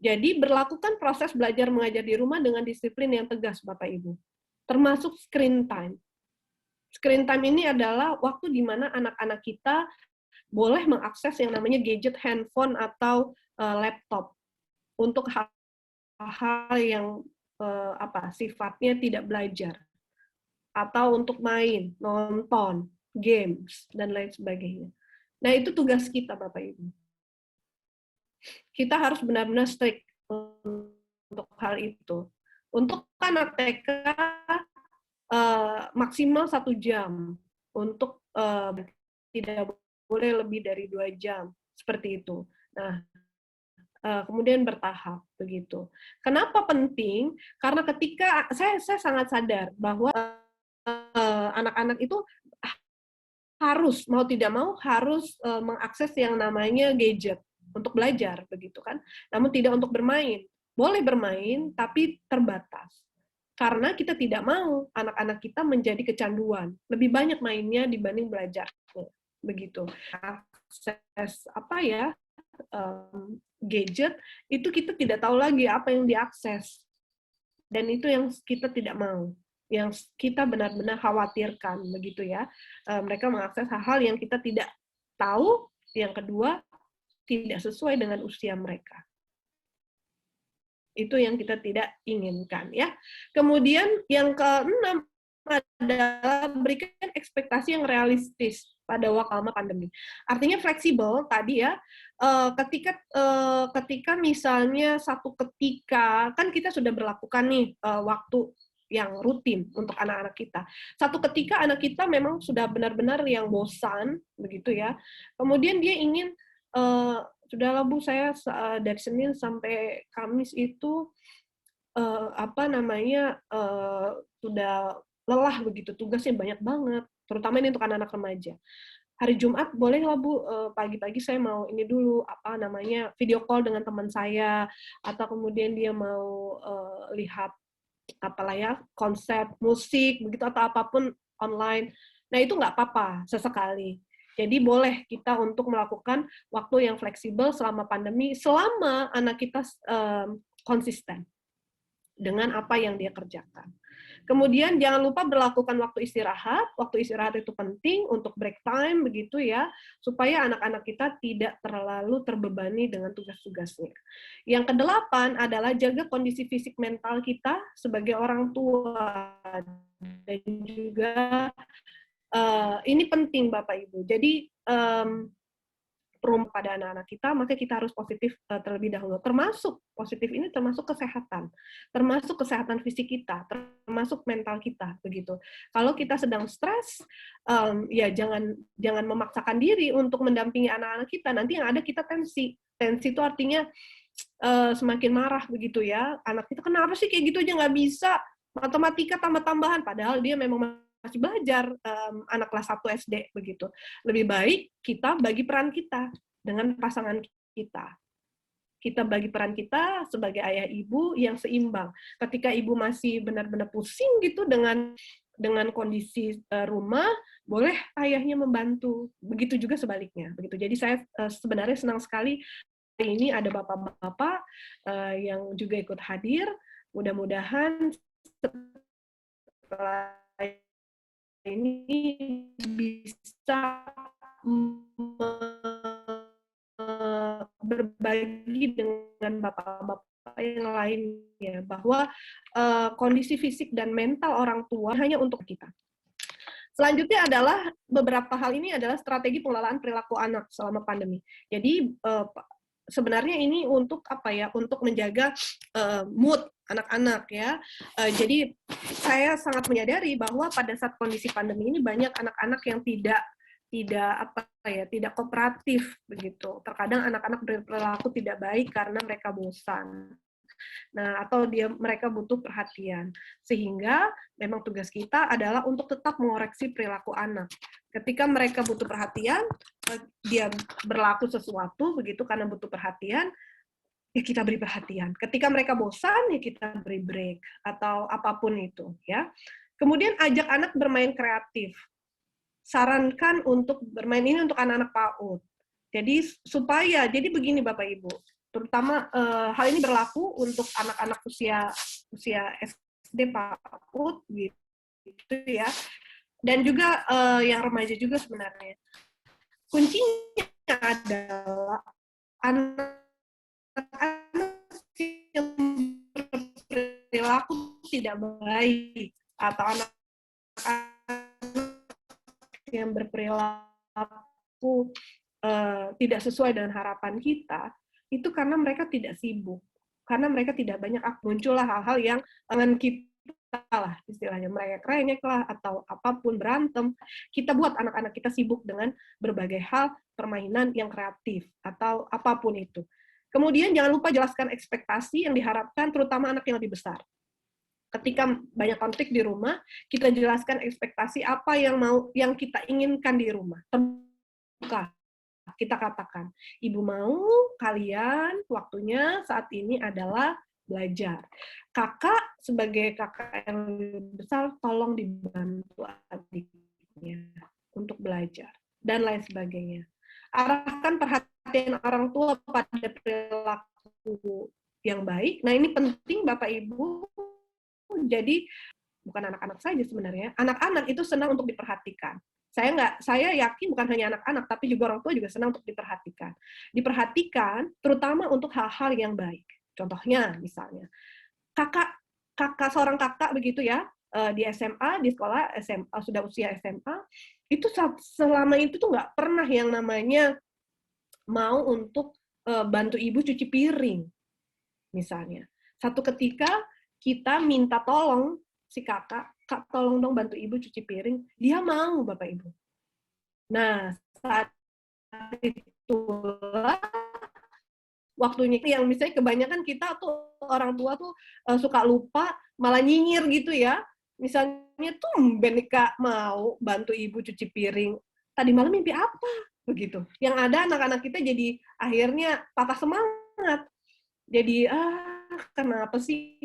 Jadi berlakukan proses belajar mengajar di rumah dengan disiplin yang tegas, Bapak Ibu. Termasuk screen time. Screen time ini adalah waktu di mana anak-anak kita boleh mengakses yang namanya gadget handphone atau laptop untuk hal-hal yang sifatnya tidak belajar atau untuk main, nonton, games dan lain sebagainya. Nah, itu tugas kita Bapak Ibu. Kita harus benar-benar strict untuk hal itu. Untuk anak TK maksimal 1 jam, untuk tidak boleh lebih dari 2 jam, seperti itu. Nah, kemudian bertahap begitu. Kenapa penting? Karena ketika saya sangat sadar bahwa anak-anak itu harus mau tidak mau harus mengakses yang namanya gadget untuk belajar begitu kan. Namun tidak untuk bermain. Boleh bermain tapi terbatas. Karena kita tidak mau anak-anak kita menjadi kecanduan. Lebih banyak mainnya dibanding belajar. Begitu. Akses gadget itu kita tidak tahu lagi apa yang diakses. Dan itu yang kita tidak mau. Yang kita benar-benar khawatirkan begitu ya. Mereka mengakses hal-hal yang kita tidak tahu, yang kedua tidak sesuai dengan usia mereka. Itu yang kita tidak inginkan ya. Kemudian yang keenam adalah berikan ekspektasi yang realistis pada waktu pandemi. Artinya fleksibel tadi ya. Ketika misalnya satu ketika kan kita sudah berlakukan nih waktu yang rutin untuk anak-anak kita. Satu ketika anak kita memang sudah benar-benar yang bosan begitu ya. Kemudian dia ingin sudahlah Bu, saya dari Senin sampai Kamis itu sudah lelah begitu, tugasnya banyak banget, terutama ini untuk anak-anak remaja. Hari Jumat boleh lah Bu, pagi-pagi saya mau ini dulu video call dengan teman saya, atau kemudian dia mau lihat konsep musik begitu atau apapun online. Nah itu nggak apa-apa sesekali. Jadi boleh kita untuk melakukan waktu yang fleksibel selama pandemi, selama anak kita konsisten dengan apa yang dia kerjakan. Kemudian jangan lupa berlakukan waktu istirahat. Waktu istirahat itu penting untuk break time begitu ya, supaya anak-anak kita tidak terlalu terbebani dengan tugas-tugasnya. Yang kedelapan adalah jaga kondisi fisik mental kita sebagai orang tua. Dan juga ini penting Bapak Ibu. Jadi pada anak-anak kita, maka kita harus positif terlebih dahulu. Termasuk positif ini termasuk kesehatan fisik kita, termasuk mental kita begitu. Kalau kita sedang stres, ya jangan memaksakan diri untuk mendampingi anak-anak kita. Nanti yang ada kita tensi. Tensi itu artinya semakin marah begitu ya. Anak kita kenapa sih kayak gitu aja nggak bisa matematika tambah-tambahan, padahal dia memang masih belajar, anak kelas 1 SD begitu. Lebih baik kita bagi peran kita dengan pasangan kita. Kita bagi peran kita sebagai ayah ibu yang seimbang. Ketika ibu masih benar-benar pusing gitu dengan kondisi rumah, boleh ayahnya membantu. Begitu juga sebaliknya. Begitu. Jadi saya sebenarnya senang sekali hari ini ada bapak-bapak yang juga ikut hadir. Mudah-mudahan setelah ini bisa berbagi dengan bapak-bapak yang lainnya bahwa kondisi fisik dan mental orang tua hanya untuk kita. Selanjutnya adalah beberapa hal ini adalah strategi pengelolaan perilaku anak selama pandemi. Jadi sebenarnya ini untuk untuk menjaga mood anak-anak ya. Jadi saya sangat menyadari bahwa pada saat kondisi pandemi ini banyak anak-anak yang tidak kooperatif begitu. Terkadang anak-anak berperilaku tidak baik karena mereka bosan. Nah, atau mereka butuh perhatian. Sehingga memang tugas kita adalah untuk tetap mengoreksi perilaku anak. Ketika mereka butuh perhatian, dia berlaku sesuatu begitu karena butuh perhatian, ya kita beri perhatian. Ketika mereka bosan, ya kita beri break atau apapun itu, ya. Kemudian ajak anak bermain kreatif. Sarankan untuk bermain ini untuk anak-anak PAUD. Jadi begini Bapak Ibu, terutama hal ini berlaku untuk anak-anak usia SD PAUD gitu ya. Dan juga yang remaja juga sebenarnya. Kuncinya adalah anak-anak yang berperilaku tidak baik atau anak-anak yang berperilaku tidak sesuai dengan harapan kita, itu karena mereka tidak sibuk, karena mereka tidak banyak muncullah hal-hal yang dengan kita lah istilahnya, mereka kerenyek lah atau apapun, berantem. Kita buat anak-anak kita sibuk dengan berbagai hal permainan yang kreatif atau apapun itu. Kemudian jangan lupa jelaskan ekspektasi yang diharapkan, terutama anak yang lebih besar. Ketika banyak konflik di rumah, kita jelaskan ekspektasi apa yang kita inginkan di rumah. Terbuka. Kita katakan, ibu mau kalian waktunya saat ini adalah belajar. Kakak sebagai kakak yang lebih besar, tolong dibantu adiknya untuk belajar dan lain sebagainya. Arahkan perhatian orang tua pada perilaku yang baik. Nah ini penting Bapak Ibu. Jadi bukan anak-anak saja sebenarnya. Anak-anak itu senang untuk diperhatikan. Saya yakin bukan hanya anak-anak, tapi juga orang tua juga senang untuk diperhatikan. Diperhatikan terutama untuk hal-hal yang baik. Contohnya misalnya, seorang kakak begitu ya, di SMA, di sekolah SMA, sudah usia SMA, itu selama itu tuh nggak pernah yang namanya mau untuk bantu ibu cuci piring, misalnya. Satu ketika kita minta tolong si kakak, Kak tolong dong bantu ibu cuci piring, dia mau Bapak Ibu. Nah, saat itulah waktunya yang misalnya kebanyakan kita tuh orang tua tuh suka lupa, malah nyinyir gitu ya. Misalnya tumben nih Kak mau bantu ibu cuci piring. Tadi malam mimpi apa? Begitu. Yang ada anak-anak kita jadi akhirnya patah semangat. Jadi kenapa sih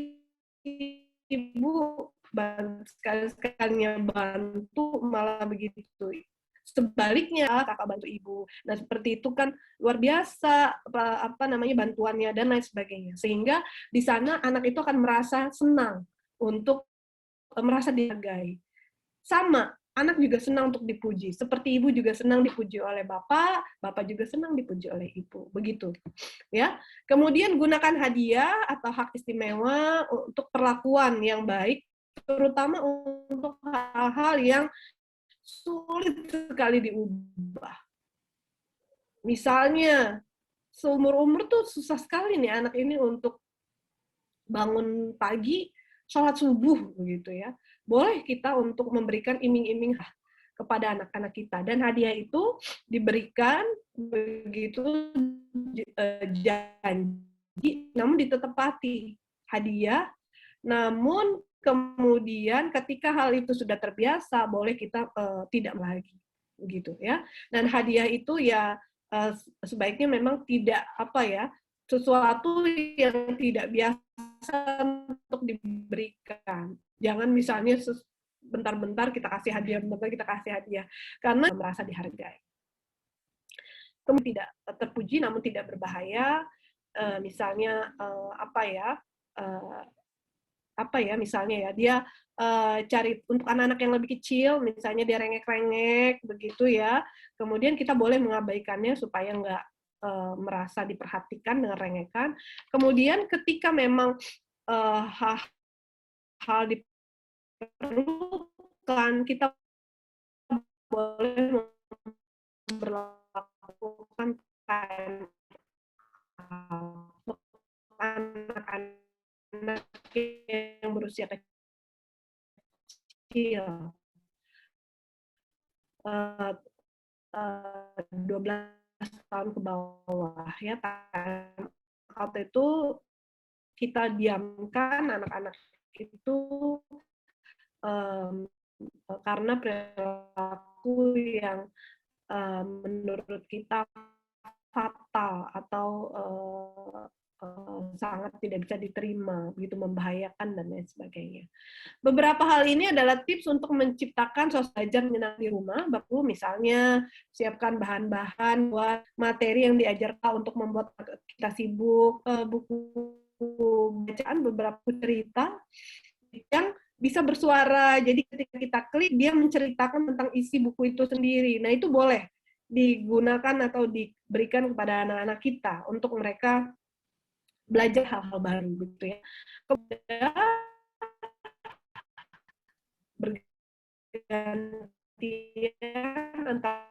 ibu sekali-sekalinya bantu malah begitu. Sebaliknya kakak bantu ibu. Nah seperti itu kan luar biasa apa namanya bantuannya dan lain sebagainya. Sehingga di sana anak itu akan merasa senang untuk merasa dihargai. Sama, anak juga senang untuk dipuji. Seperti ibu juga senang dipuji oleh bapak, bapak juga senang dipuji oleh ibu. Begitu. Ya. Kemudian gunakan hadiah atau hak istimewa untuk perlakuan yang baik, terutama untuk hal-hal yang sulit sekali diubah. Misalnya, seumur-umur tuh susah sekali nih anak ini untuk bangun pagi, sholat subuh begitu ya. Boleh kita untuk memberikan iming-iming kepada anak-anak kita. Dan hadiah itu diberikan begitu janji, namun ditetepati. Hadiah, namun kemudian ketika hal itu sudah terbiasa, boleh kita tidak lagi, begitu ya. Dan hadiah itu ya sebaiknya memang tidak sesuatu yang tidak biasa untuk diberikan. Jangan misalnya bentar-bentar kita kasih hadiah, bentar kita kasih hadiah, karena merasa dihargai. Kemudian tidak terpuji namun tidak berbahaya, misalnya misalnya ya dia cari untuk anak-anak yang lebih kecil, misalnya dia rengek-rengek begitu ya, kemudian kita boleh mengabaikannya supaya nggak merasa diperhatikan dengan rengekan. Kemudian ketika memang hal diperlukan, kita boleh memperlakukan time untuk anak-anak yang berusia kecil, 12 tahun ke bawah ya. Time out itu kita diamkan anak-anak itu karena perilaku yang menurut kita fatal atau sangat tidak bisa diterima, begitu membahayakan dan lain sebagainya. Beberapa hal ini adalah tips untuk menciptakan suasana belajar menyenangkan di rumah. Bapak misalnya siapkan bahan-bahan buat materi yang diajarkan untuk membuat kita sibuk, buku bacaan, beberapa cerita yang bisa bersuara. Jadi ketika kita klik, dia menceritakan tentang isi buku itu sendiri. Nah, itu boleh digunakan atau diberikan kepada anak-anak kita untuk mereka belajar hal-hal baru gitu ya. Kemudian bergantian antara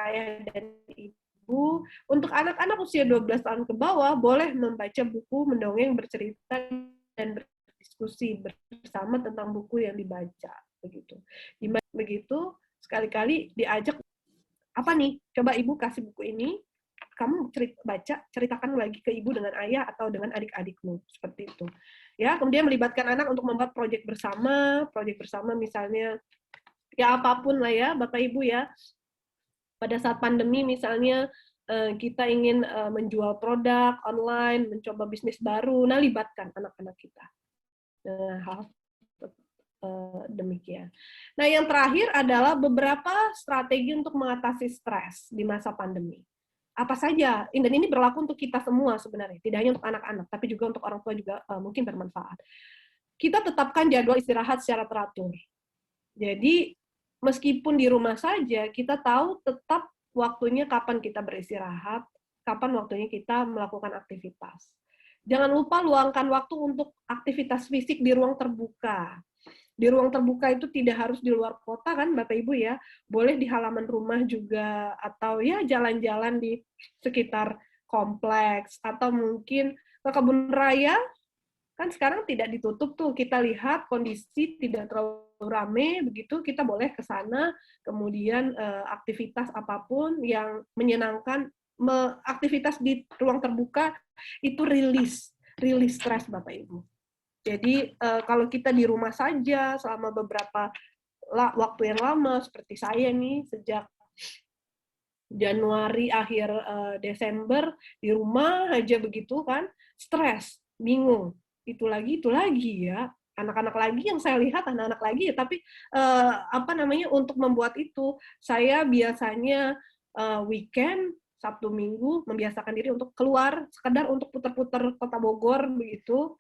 ayah dan ibu. Untuk anak-anak usia 12 tahun ke bawah boleh membaca buku, mendongeng, bercerita dan berdiskusi bersama tentang buku yang dibaca begitu. Begitu sekali-kali diajak, apa nih? Coba ibu kasih buku ini, kamu ceritakan lagi ke ibu dengan ayah atau dengan adik-adikmu, seperti itu. Ya, kemudian melibatkan anak untuk membuat proyek bersama misalnya, ya apapun lah ya, Bapak Ibu ya. Pada saat pandemi misalnya, kita ingin menjual produk online, mencoba bisnis baru, nah libatkan anak-anak kita. Nah, hal demikian. Nah, yang terakhir adalah beberapa strategi untuk mengatasi stres di masa pandemi. Apa saja, dan ini berlaku untuk kita semua sebenarnya, tidak hanya untuk anak-anak, tapi juga untuk orang tua juga mungkin bermanfaat. Kita tetapkan jadwal istirahat secara teratur. Jadi, meskipun di rumah saja, kita tahu tetap waktunya kapan kita beristirahat, kapan waktunya kita melakukan aktivitas. Jangan lupa luangkan waktu untuk aktivitas fisik di ruang terbuka. Di ruang terbuka itu tidak harus di luar kota kan Bapak Ibu ya, boleh di halaman rumah juga, atau ya jalan-jalan di sekitar kompleks, atau mungkin ke kebun raya, kan sekarang tidak ditutup tuh, kita lihat kondisi tidak terlalu rame, begitu kita boleh ke sana, kemudian aktivitas apapun yang menyenangkan, aktivitas di ruang terbuka itu rilis stres Bapak Ibu. Jadi kalau kita di rumah saja selama beberapa waktu yang lama, seperti saya nih sejak Januari akhir Desember di rumah aja begitu kan, stres, bingung, itu lagi ya, anak-anak lagi yang saya lihat anak-anak lagi ya, tapi apa namanya, untuk membuat itu saya biasanya weekend Sabtu Minggu membiasakan diri untuk keluar sekedar untuk putar-putar kota Bogor begitu,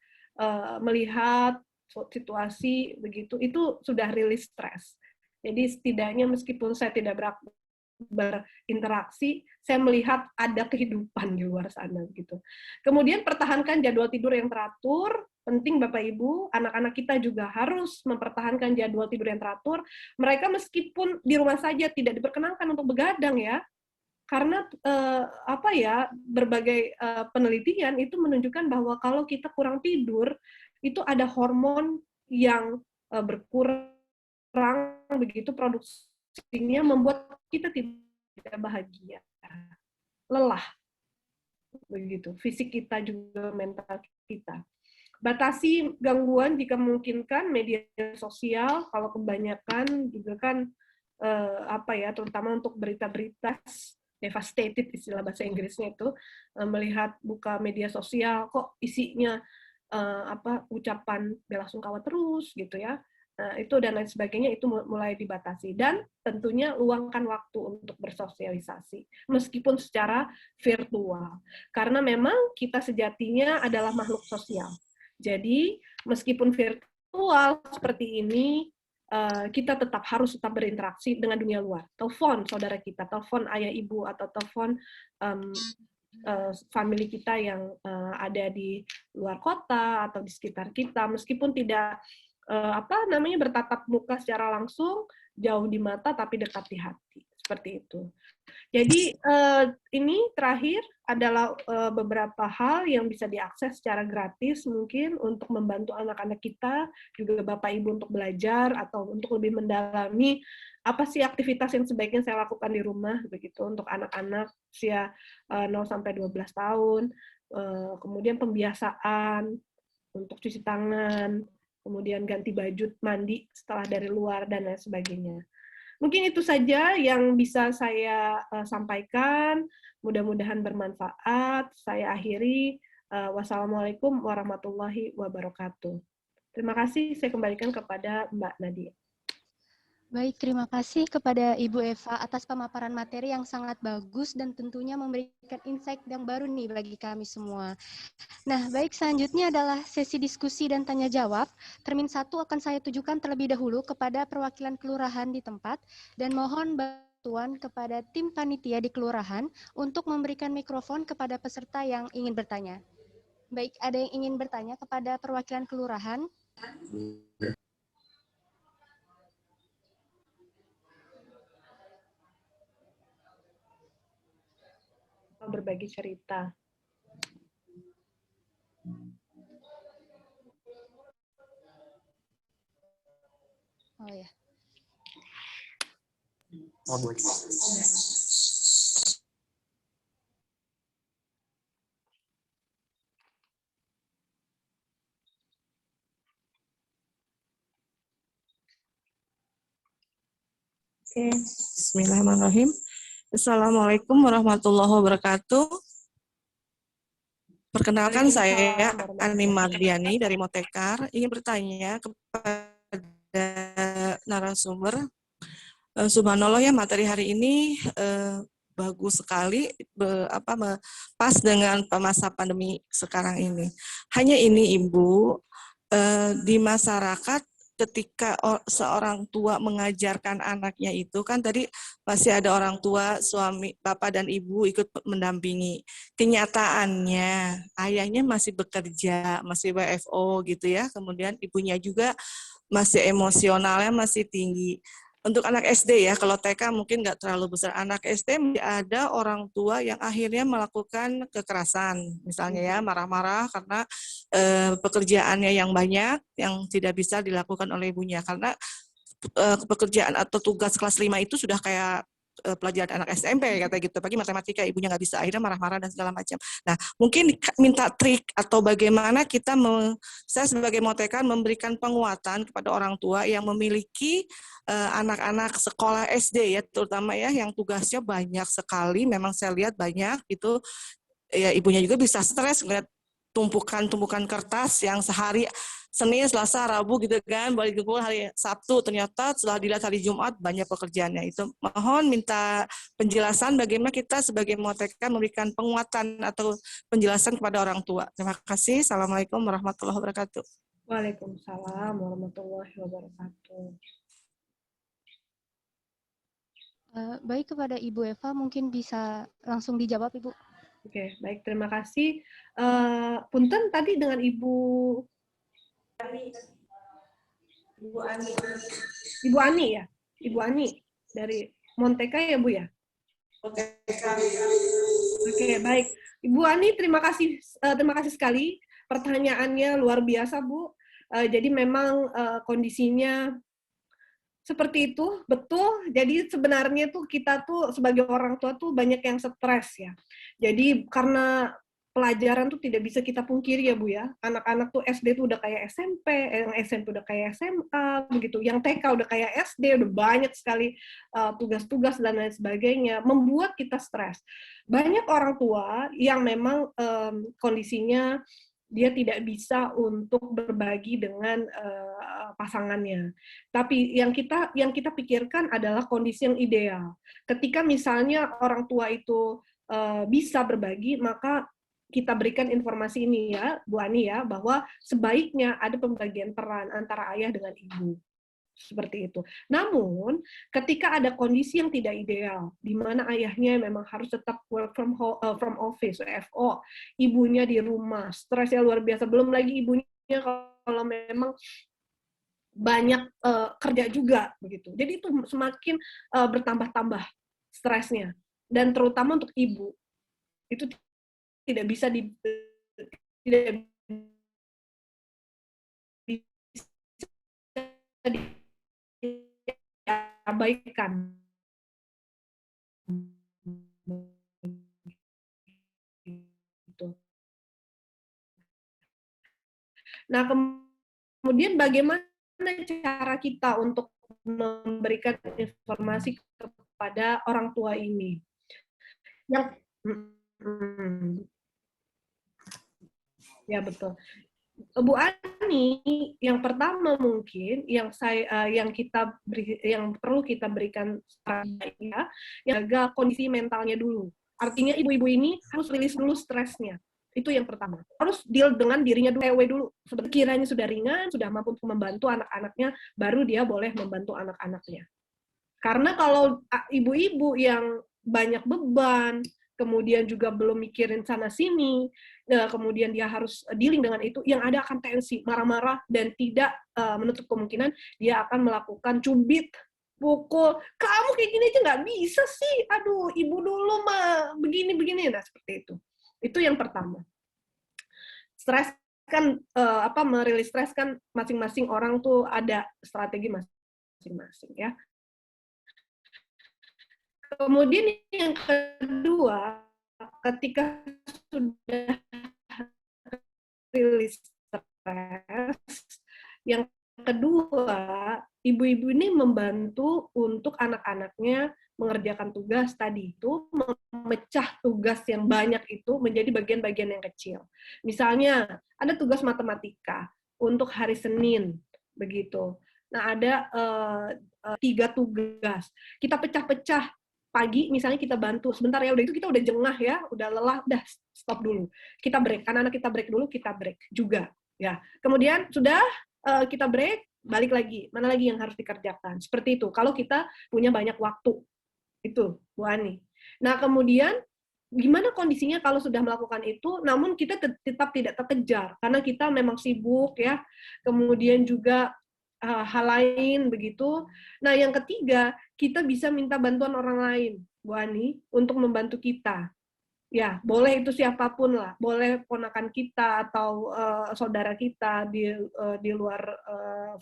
melihat situasi begitu, itu sudah rilis stres. Jadi setidaknya meskipun saya tidak berinteraksi, saya melihat ada kehidupan di luar sana gitu. Kemudian pertahankan jadwal tidur yang teratur, penting Bapak Ibu, anak-anak kita juga harus mempertahankan jadwal tidur yang teratur. Mereka meskipun di rumah saja tidak diperkenankan untuk begadang ya, karena apa ya, berbagai penelitian itu menunjukkan bahwa kalau kita kurang tidur itu ada hormon yang berkurang begitu produksinya, membuat kita tidak bahagia, lelah begitu, fisik kita juga mental kita. Batasi gangguan jika memungkinkan, media sosial kalau kebanyakan juga kan apa ya, terutama untuk berita-berita devastated istilah bahasa Inggrisnya itu, melihat buka media sosial kok isinya apa, ucapan belasungkawa terus gitu ya. Nah, itu dan lain sebagainya, itu mulai dibatasi. Dan tentunya luangkan waktu untuk bersosialisasi, meskipun secara virtual. Karena memang kita sejatinya adalah makhluk sosial. Jadi, meskipun virtual seperti ini, kita harus tetap berinteraksi dengan dunia luar. Telepon saudara kita, telepon ayah ibu, atau telepon family kita yang ada di luar kota atau di sekitar kita, meskipun tidak apa namanya, bertatap muka secara langsung, jauh di mata tapi dekat di hati, seperti itu. Jadi ini terakhir adalah beberapa hal yang bisa diakses secara gratis mungkin untuk membantu anak-anak kita, juga Bapak Ibu untuk belajar atau untuk lebih mendalami apa sih aktivitas yang sebaiknya saya lakukan di rumah begitu untuk anak-anak usia 0 sampai 12 tahun, kemudian pembiasaan untuk cuci tangan, kemudian ganti baju mandi setelah dari luar dan lain sebagainya. Mungkin itu saja yang bisa saya sampaikan. Mudah-mudahan bermanfaat. Saya akhiri. Wassalamualaikum warahmatullahi wabarakatuh. Terima kasih. Saya kembalikan kepada Mbak Nadia. Baik, terima kasih kepada Ibu Eva atas pemaparan materi yang sangat bagus dan tentunya memberikan insight yang baru nih bagi kami semua. Nah, baik, selanjutnya adalah sesi diskusi dan tanya jawab. Termin 1 akan saya tujukan terlebih dahulu kepada perwakilan kelurahan di tempat dan mohon bantuan kepada tim panitia di kelurahan untuk memberikan mikrofon kepada peserta yang ingin bertanya. Baik, ada yang ingin bertanya kepada perwakilan kelurahan? Berbagi cerita. Oh ya. Oke, bismillahirrahmanirrahim. Assalamualaikum warahmatullahi wabarakatuh. Perkenalkan, saya Ani Mardiani dari Motekar. Ingin bertanya kepada narasumber. Subhanallah ya, materi hari ini bagus sekali, pas dengan masa pandemi sekarang ini. Hanya ini Ibu, di masyarakat ketika seorang tua mengajarkan anaknya itu kan tadi pasti ada orang tua, suami, bapak dan ibu ikut mendampingi. Kenyataannya ayahnya masih bekerja, masih WFO gitu ya. Kemudian ibunya juga masih emosionalnya masih tinggi. Untuk anak SD ya, kalau TK mungkin nggak terlalu besar. Anak SD ada orang tua yang akhirnya melakukan kekerasan, misalnya ya marah-marah karena pekerjaannya yang banyak, yang tidak bisa dilakukan oleh ibunya. Karena pekerjaan atau tugas kelas 5 itu sudah kayak pelajaran anak SMP kata gitu, pagi matematika ibunya nggak bisa, akhirnya marah-marah dan segala macam. Nah mungkin minta trik atau bagaimana kita saya sebagai motekan memberikan penguatan kepada orang tua yang memiliki anak-anak sekolah SD ya, terutama ya yang tugasnya banyak sekali, memang saya lihat banyak itu ya, ibunya juga bisa stres ngeliat tumpukan-tumpukan kertas yang sehari Senin, Selasa, Rabu gitu kan, balik kumpul hari Sabtu, ternyata setelah dilihat hari Jumat banyak pekerjaannya. Itu mohon minta penjelasan bagaimana kita sebagai motekan memberikan penguatan atau penjelasan kepada orang tua. Terima kasih. Assalamualaikum warahmatullahi wabarakatuh. Waalaikumsalam warahmatullahi wabarakatuh. Baik, kepada Ibu Eva mungkin bisa langsung dijawab, Ibu. Oke, baik, terima kasih. Punten tadi dengan Ibu Ani. Ibu Ani ya? Ibu Ani dari Monteka ya, Bu ya? Oke, baik. Ibu Ani, terima kasih sekali. Pertanyaannya luar biasa, Bu. Jadi memang kondisinya seperti itu, betul. Jadi sebenarnya tuh kita tuh sebagai orang tua tuh banyak yang stres ya. Jadi karena pelajaran tuh tidak bisa kita pungkiri ya Bu ya. Anak-anak tuh SD tuh udah kayak SMP, yang SMP udah kayak SMA, begitu. Yang TK udah kayak SD, udah banyak sekali tugas-tugas dan lain sebagainya, membuat kita stres. Banyak orang tua yang memang kondisinya dia tidak bisa untuk berbagi dengan pasangannya. Tapi yang kita pikirkan adalah kondisi yang ideal. Ketika misalnya orang tua itu bisa berbagi, maka kita berikan informasi ini ya, Bu Ani ya, bahwa sebaiknya ada pembagian peran antara ayah dengan ibu. Seperti itu. Namun, ketika ada kondisi yang tidak ideal, di mana ayahnya memang harus tetap work from office, WFO, ibunya di rumah, stresnya luar biasa, belum lagi ibunya kalau memang banyak kerja juga, begitu. Jadi itu semakin bertambah-tambah stresnya. Dan terutama untuk ibu, itu tidak bisa tidak bisa diabaikan. Nah, kemudian bagaimana cara kita untuk memberikan informasi kepada orang tua ini? Yang ya betul. Bu Ani, yang pertama mungkin yang perlu kita berikan ya, yang jaga kondisi mentalnya dulu. Artinya ibu-ibu ini harus rilis dulu stresnya. Itu yang pertama. Harus deal dengan dirinya dulu. Sekiranya sudah ringan, sudah mampu membantu anak-anaknya, baru dia boleh membantu anak-anaknya. Karena kalau ibu-ibu yang banyak beban, kemudian juga belum mikirin sana-sini, kemudian dia harus dealing dengan itu, yang ada akan tensi, marah-marah, dan tidak menutup kemungkinan dia akan melakukan cubit, pukul, kamu kayak gini aja nggak bisa sih, aduh, ibu dulu mah begini-begini, nah seperti itu. Itu yang pertama. Stres kan, merilis stres kan masing-masing orang tuh ada strategi masing-masing, ya. Kemudian yang kedua, ketika sudah rilis stres, yang kedua, ibu-ibu ini membantu untuk anak-anaknya mengerjakan tugas tadi itu, memecah tugas yang banyak itu menjadi bagian-bagian yang kecil. Misalnya, ada tugas matematika untuk hari Senin, begitu. Nah, ada 3 tugas. Kita pecah-pecah. Pagi misalnya kita bantu sebentar ya, udah itu kita udah jengah ya, udah lelah, udah stop dulu. Kita break, anak-anak kita break dulu, kita break juga ya. Kemudian sudah kita break, balik lagi, mana lagi yang harus dikerjakan. Seperti itu, kalau kita punya banyak waktu. Itu, Bu Ani. Nah, kemudian gimana kondisinya kalau sudah melakukan itu, namun kita tetap tidak terkejar, karena kita memang sibuk ya, kemudian juga hal lain begitu. Nah, yang ketiga, kita bisa minta bantuan orang lain, Bu Ani, untuk membantu kita. Ya, boleh itu siapapun lah, boleh ponakan kita atau saudara kita di luar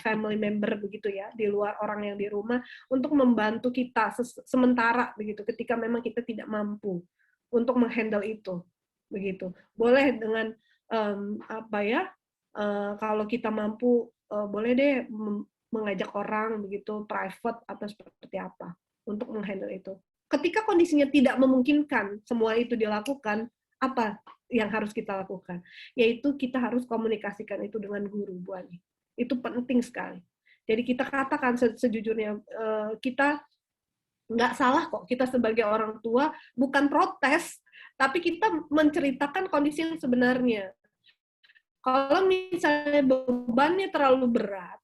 family member begitu ya, di luar orang yang di rumah untuk membantu kita sementara begitu ketika memang kita tidak mampu untuk menghandle itu begitu. Boleh dengan kalau kita mampu boleh deh mengajak orang begitu private atau seperti apa untuk menghandle itu. Ketika kondisinya tidak memungkinkan semua itu dilakukan, apa yang harus kita lakukan? Yaitu kita harus komunikasikan itu dengan guru, Bu Ani. Itu penting sekali. Jadi kita katakan sejujurnya, kita nggak salah kok, kita sebagai orang tua bukan protes, tapi kita menceritakan kondisi yang sebenarnya. Kalau misalnya bebannya terlalu berat,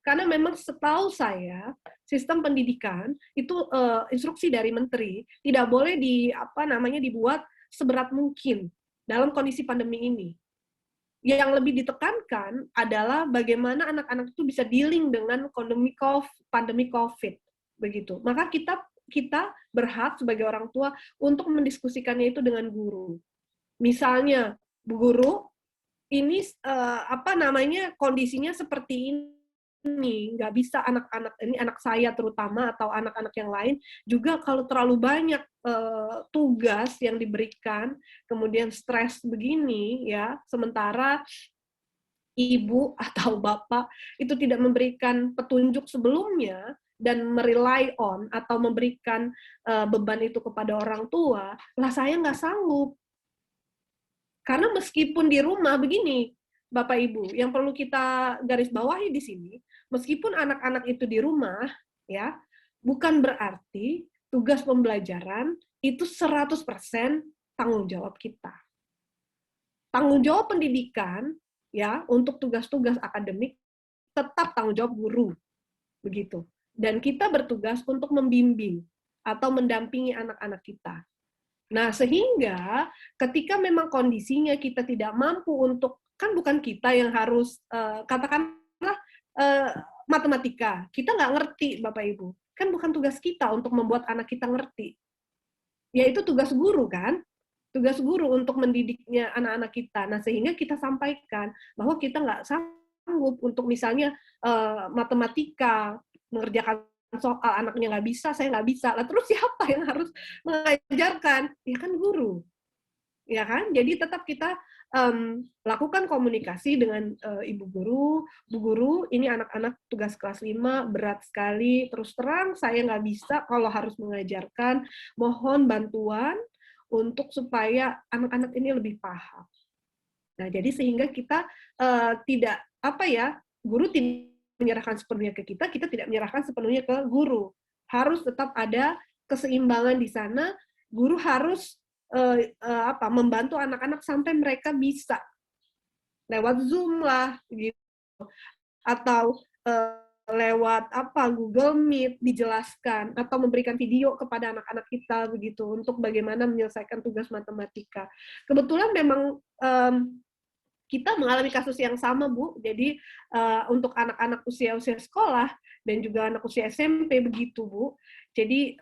karena memang setahu saya sistem pendidikan itu instruksi dari menteri tidak boleh dibuat seberat mungkin dalam kondisi pandemi ini. Yang lebih ditekankan adalah bagaimana anak-anak itu bisa dealing dengan pandemi COVID begitu. Maka kita berhak sebagai orang tua untuk mendiskusikannya itu dengan guru. Misalnya, Bu Guru, ini kondisinya seperti ini, nggak bisa anak-anak ini, anak saya terutama atau anak-anak yang lain juga kalau terlalu banyak tugas yang diberikan, kemudian stres begini ya, sementara ibu atau bapak itu tidak memberikan petunjuk sebelumnya dan merely on atau memberikan beban itu kepada orang tua, lah saya nggak sanggup. Karena meskipun di rumah begini, Bapak Ibu, yang perlu kita garis bawahi di sini, meskipun anak-anak itu di rumah, ya, bukan berarti tugas pembelajaran itu 100% tanggung jawab kita. Tanggung jawab pendidikan, ya, untuk tugas-tugas akademik tetap tanggung jawab guru, begitu. Dan kita bertugas untuk membimbing atau mendampingi anak-anak kita. Nah, sehingga ketika memang kondisinya kita tidak mampu untuk, kan bukan kita yang harus, katakanlah matematika, kita nggak ngerti, Bapak Ibu. Kan bukan tugas kita untuk membuat anak kita ngerti. Yaitu tugas guru, kan? Tugas guru untuk mendidiknya anak-anak kita. Nah, sehingga kita sampaikan bahwa kita nggak sanggup untuk misalnya matematika, mengerjakan soal, anaknya nggak bisa, saya nggak bisa. Lah terus siapa yang harus mengajarkan? Ya kan guru. Ya kan? Jadi tetap kita lakukan komunikasi dengan ibu guru. Bu guru, ini anak-anak tugas kelas 5, berat sekali. Terus terang, saya nggak bisa kalau harus mengajarkan. Mohon bantuan untuk supaya anak-anak ini lebih paham. Nah, jadi sehingga kita tidak, guru tidak menyerahkan sepenuhnya ke kita tidak menyerahkan sepenuhnya ke guru. Harus tetap ada keseimbangan di sana. Guru harus membantu anak-anak sampai mereka bisa lewat Zoom lah, gitu, atau lewat Google Meet dijelaskan, atau memberikan video kepada anak-anak kita begitu untuk bagaimana menyelesaikan tugas matematika. Kebetulan memang kita mengalami kasus yang sama, Bu. Jadi untuk anak-anak usia sekolah dan juga anak usia SMP begitu, Bu. Jadi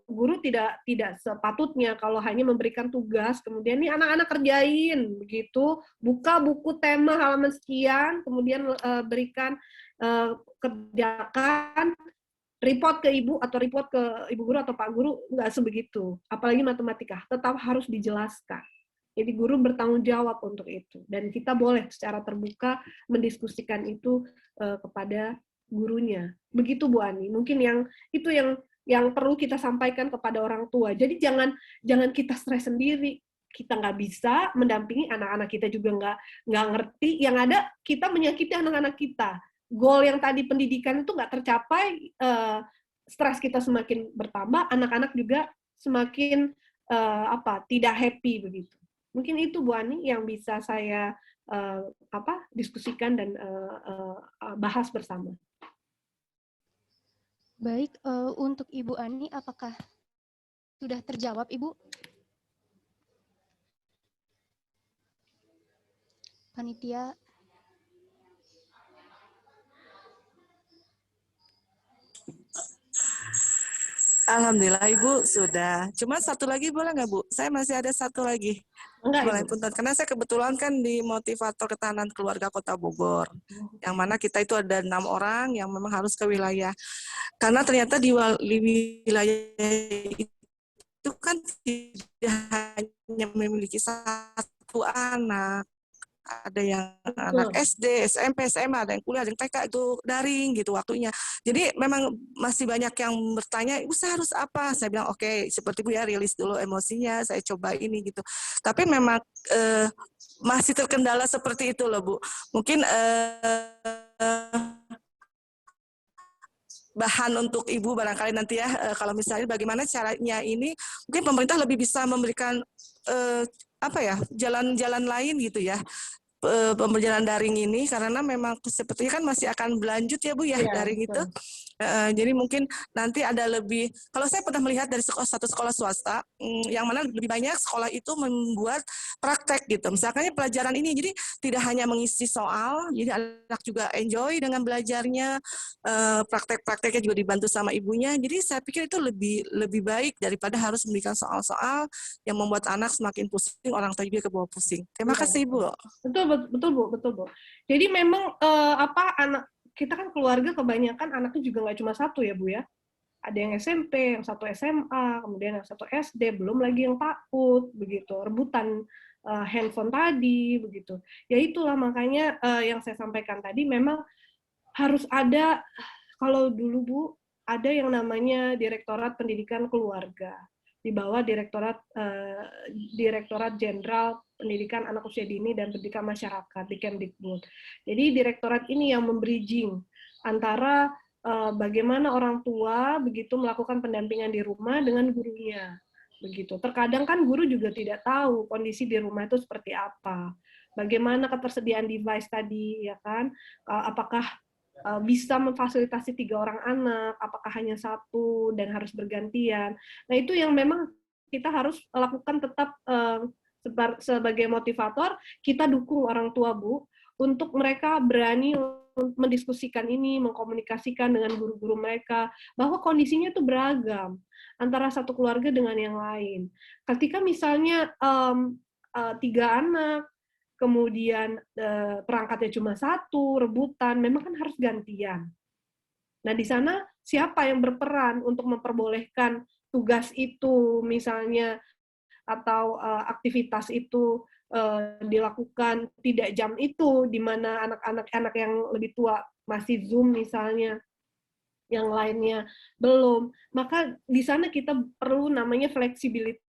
guru tidak sepatutnya kalau hanya memberikan tugas, kemudian nih anak-anak kerjain begitu, buka buku tema halaman sekian, kemudian berikan kerjakan, report ke ibu atau report ke ibu guru atau pak guru, nggak sebegitu. Apalagi matematika, tetap harus dijelaskan. Jadi guru bertanggung jawab untuk itu, dan kita boleh secara terbuka mendiskusikan itu kepada gurunya. Begitu, Bu Ani. Mungkin itu yang perlu kita sampaikan kepada orang tua. Jadi jangan kita stres sendiri. Kita nggak bisa mendampingi anak-anak kita juga nggak ngerti. Yang ada kita menyakiti anak-anak kita. Goal yang tadi pendidikan itu nggak tercapai, stres kita semakin bertambah, anak-anak juga semakin tidak happy begitu. Mungkin itu, Bu Ani, yang bisa saya diskusikan dan bahas bersama. Baik, untuk Ibu Ani, apakah sudah terjawab, Ibu? Panitia. Alhamdulillah Ibu sudah. Cuma satu lagi boleh nggak Bu? Saya masih ada satu lagi. Enggak, Boleh Ibu. punten. Karena saya kebetulan kan di motivator ketahanan keluarga Kota Bogor. Yang mana kita itu ada 6 orang yang memang harus ke wilayah. Karena ternyata di wilayah itu kan tidak hanya memiliki satu anak. Ada yang anak Betul. SD, SMP, SMA, ada yang kuliah, ada yang TK itu daring gitu waktunya. Jadi memang masih banyak yang bertanya, Ibu saya harus apa? Saya bilang oke, seperti Bu ya, rilis dulu emosinya, saya coba ini gitu. Tapi memang masih terkendala seperti itu loh Bu. Mungkin bahan untuk Ibu barangkali nanti ya, kalau misalnya bagaimana caranya ini, mungkin pemerintah lebih bisa memberikan jalan-jalan lain gitu ya, pembelajaran daring ini, karena memang sepertinya kan masih akan berlanjut ya Bu ya, Iya, daring itu. betul. Jadi mungkin nanti ada lebih, kalau saya pernah melihat dari satu sekolah swasta, yang mana lebih banyak sekolah itu membuat praktek gitu. Misalkan pelajaran ini, jadi tidak hanya mengisi soal, jadi anak juga enjoy dengan belajarnya, praktek-prakteknya juga dibantu sama ibunya. Jadi saya pikir itu lebih baik daripada harus memberikan soal-soal yang membuat anak semakin pusing, orang tua juga kebawa pusing. Terima Iya, kasih Bu. betul Bu, betul Bu. Jadi memang anak kita kan keluarga kebanyakan anaknya juga nggak cuma satu ya Bu ya. Ada yang SMP, yang satu SMA, kemudian yang satu SD, belum lagi yang PAUD begitu, rebutan handphone tadi begitu. Ya itulah makanya yang saya sampaikan tadi memang harus ada, kalau dulu Bu, ada yang namanya Direktorat Pendidikan Keluarga di bawah Direktorat Jenderal Pendidikan Anak Usia Dini dan Pendidikan Masyarakat di Kemdikbud. Jadi direktorat ini yang membridging antara bagaimana orang tua begitu melakukan pendampingan di rumah dengan gurunya. Begitu. Terkadang kan guru juga tidak tahu kondisi di rumah itu seperti apa. Bagaimana ketersediaan device tadi, ya kan? Apakah bisa memfasilitasi 3 orang anak, apakah hanya satu dan harus bergantian. Nah itu yang memang kita harus lakukan tetap sebagai motivator, kita dukung orang tua Bu, untuk mereka berani mendiskusikan ini, mengkomunikasikan dengan guru-guru mereka, bahwa kondisinya itu beragam antara satu keluarga dengan yang lain. Ketika misalnya 3 anak, kemudian perangkatnya cuma satu, rebutan, memang kan harus gantian. Nah, di sana siapa yang berperan untuk memperbolehkan tugas itu misalnya, atau aktivitas itu dilakukan tidak jam itu, di mana anak-anak yang lebih tua masih Zoom misalnya, yang lainnya belum. Maka di sana kita perlu namanya fleksibilitas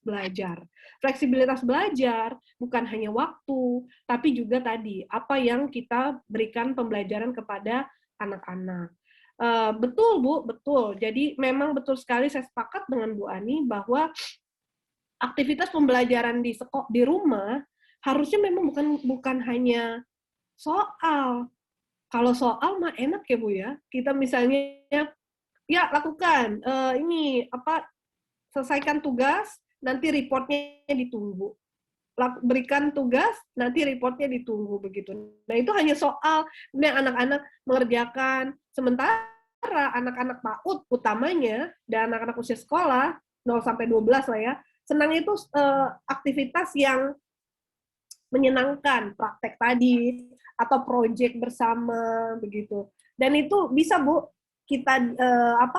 belajar. Fleksibilitas belajar bukan hanya waktu, tapi juga tadi apa yang kita berikan pembelajaran kepada anak-anak. Betul Bu, betul. Jadi memang betul sekali, saya sepakat dengan Bu Ani bahwa aktivitas pembelajaran di rumah harusnya memang bukan hanya soal. Kalau soal mah enak ya Bu ya. Kita misalnya ya lakukan selesaikan tugas, nanti reportnya ditunggu. Berikan tugas, nanti reportnya ditunggu begitu. Nah itu hanya soal, kemudian anak-anak mengerjakan. Sementara anak-anak PAUD utamanya dan anak-anak usia sekolah 0 sampai 12 lah ya, senang itu aktivitas yang menyenangkan, praktek tadi atau proyek bersama begitu. Dan itu bisa Bu kita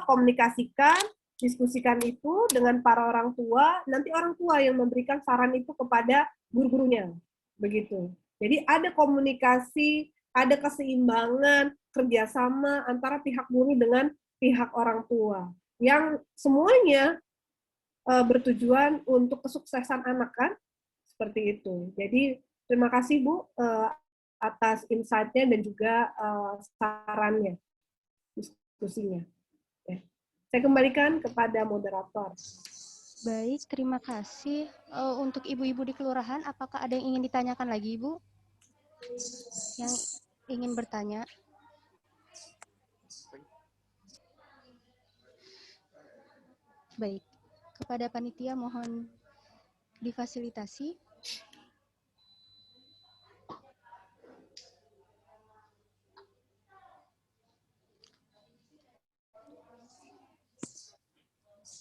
komunikasikan, diskusikan itu dengan para orang tua, nanti orang tua yang memberikan saran itu kepada guru-gurunya. Begitu. Jadi ada komunikasi, ada keseimbangan, kerjasama antara pihak guru dengan pihak orang tua. Yang semuanya bertujuan untuk kesuksesan anak kan, seperti itu. Jadi terima kasih Bu atas insight-nya dan juga sarannya, diskusinya. Ya. Saya kembalikan kepada moderator. Baik, terima kasih. Untuk ibu-ibu di kelurahan, apakah ada yang ingin ditanyakan lagi, Ibu? yang ingin bertanya? Baik, kepada panitia mohon difasilitasi.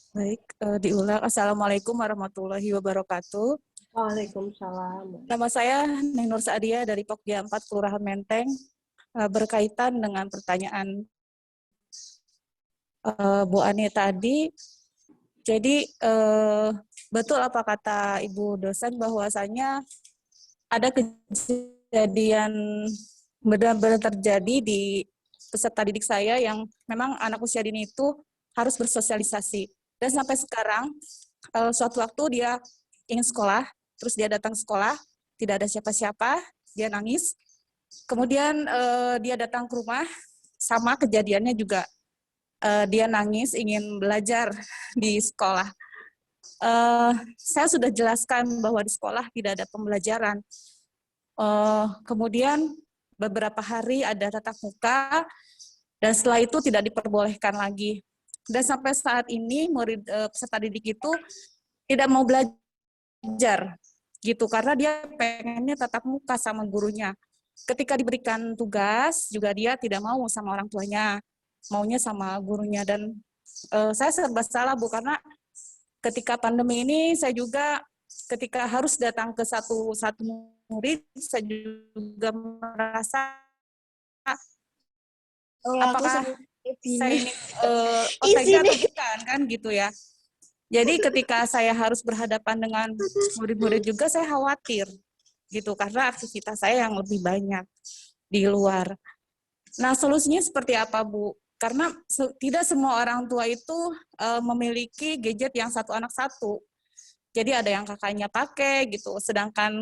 Baik, diulang. Assalamualaikum warahmatullahi wabarakatuh. Waalaikumsalam. Nama saya Neng Nur Saadia dari Pokja 4, Kelurahan Menteng, berkaitan dengan pertanyaan Bu Ani tadi. Jadi, betul apa kata Ibu dosen bahwasanya ada kejadian benar-benar terjadi di peserta didik saya yang memang anak usia dini itu harus bersosialisasi. Dan sampai sekarang, suatu waktu dia ingin sekolah, terus dia datang sekolah, tidak ada siapa-siapa, dia nangis. Kemudian dia datang ke rumah, sama kejadiannya juga. Dia nangis, ingin belajar di sekolah. Saya sudah jelaskan bahwa di sekolah tidak ada pembelajaran. Kemudian beberapa hari ada tatap muka, dan setelah itu tidak diperbolehkan lagi. Dan sampai saat ini murid peserta didik itu tidak mau belajar gitu karena dia pengennya tatap muka sama gurunya. Ketika diberikan tugas juga dia tidak mau sama orang tuanya, maunya sama gurunya. Dan saya serba salah Bu, karena ketika pandemi ini saya juga ketika harus datang ke satu murid, saya juga merasa apakah saya ini OTG atau bukan, kan gitu ya. Jadi ketika saya harus berhadapan dengan murid-murid juga saya khawatir gitu karena aktivitas saya yang lebih banyak di luar. Nah, solusinya seperti apa, Bu? Karena tidak semua orang tua itu memiliki gadget yang satu anak satu. Jadi ada yang kakaknya pakai gitu, sedangkan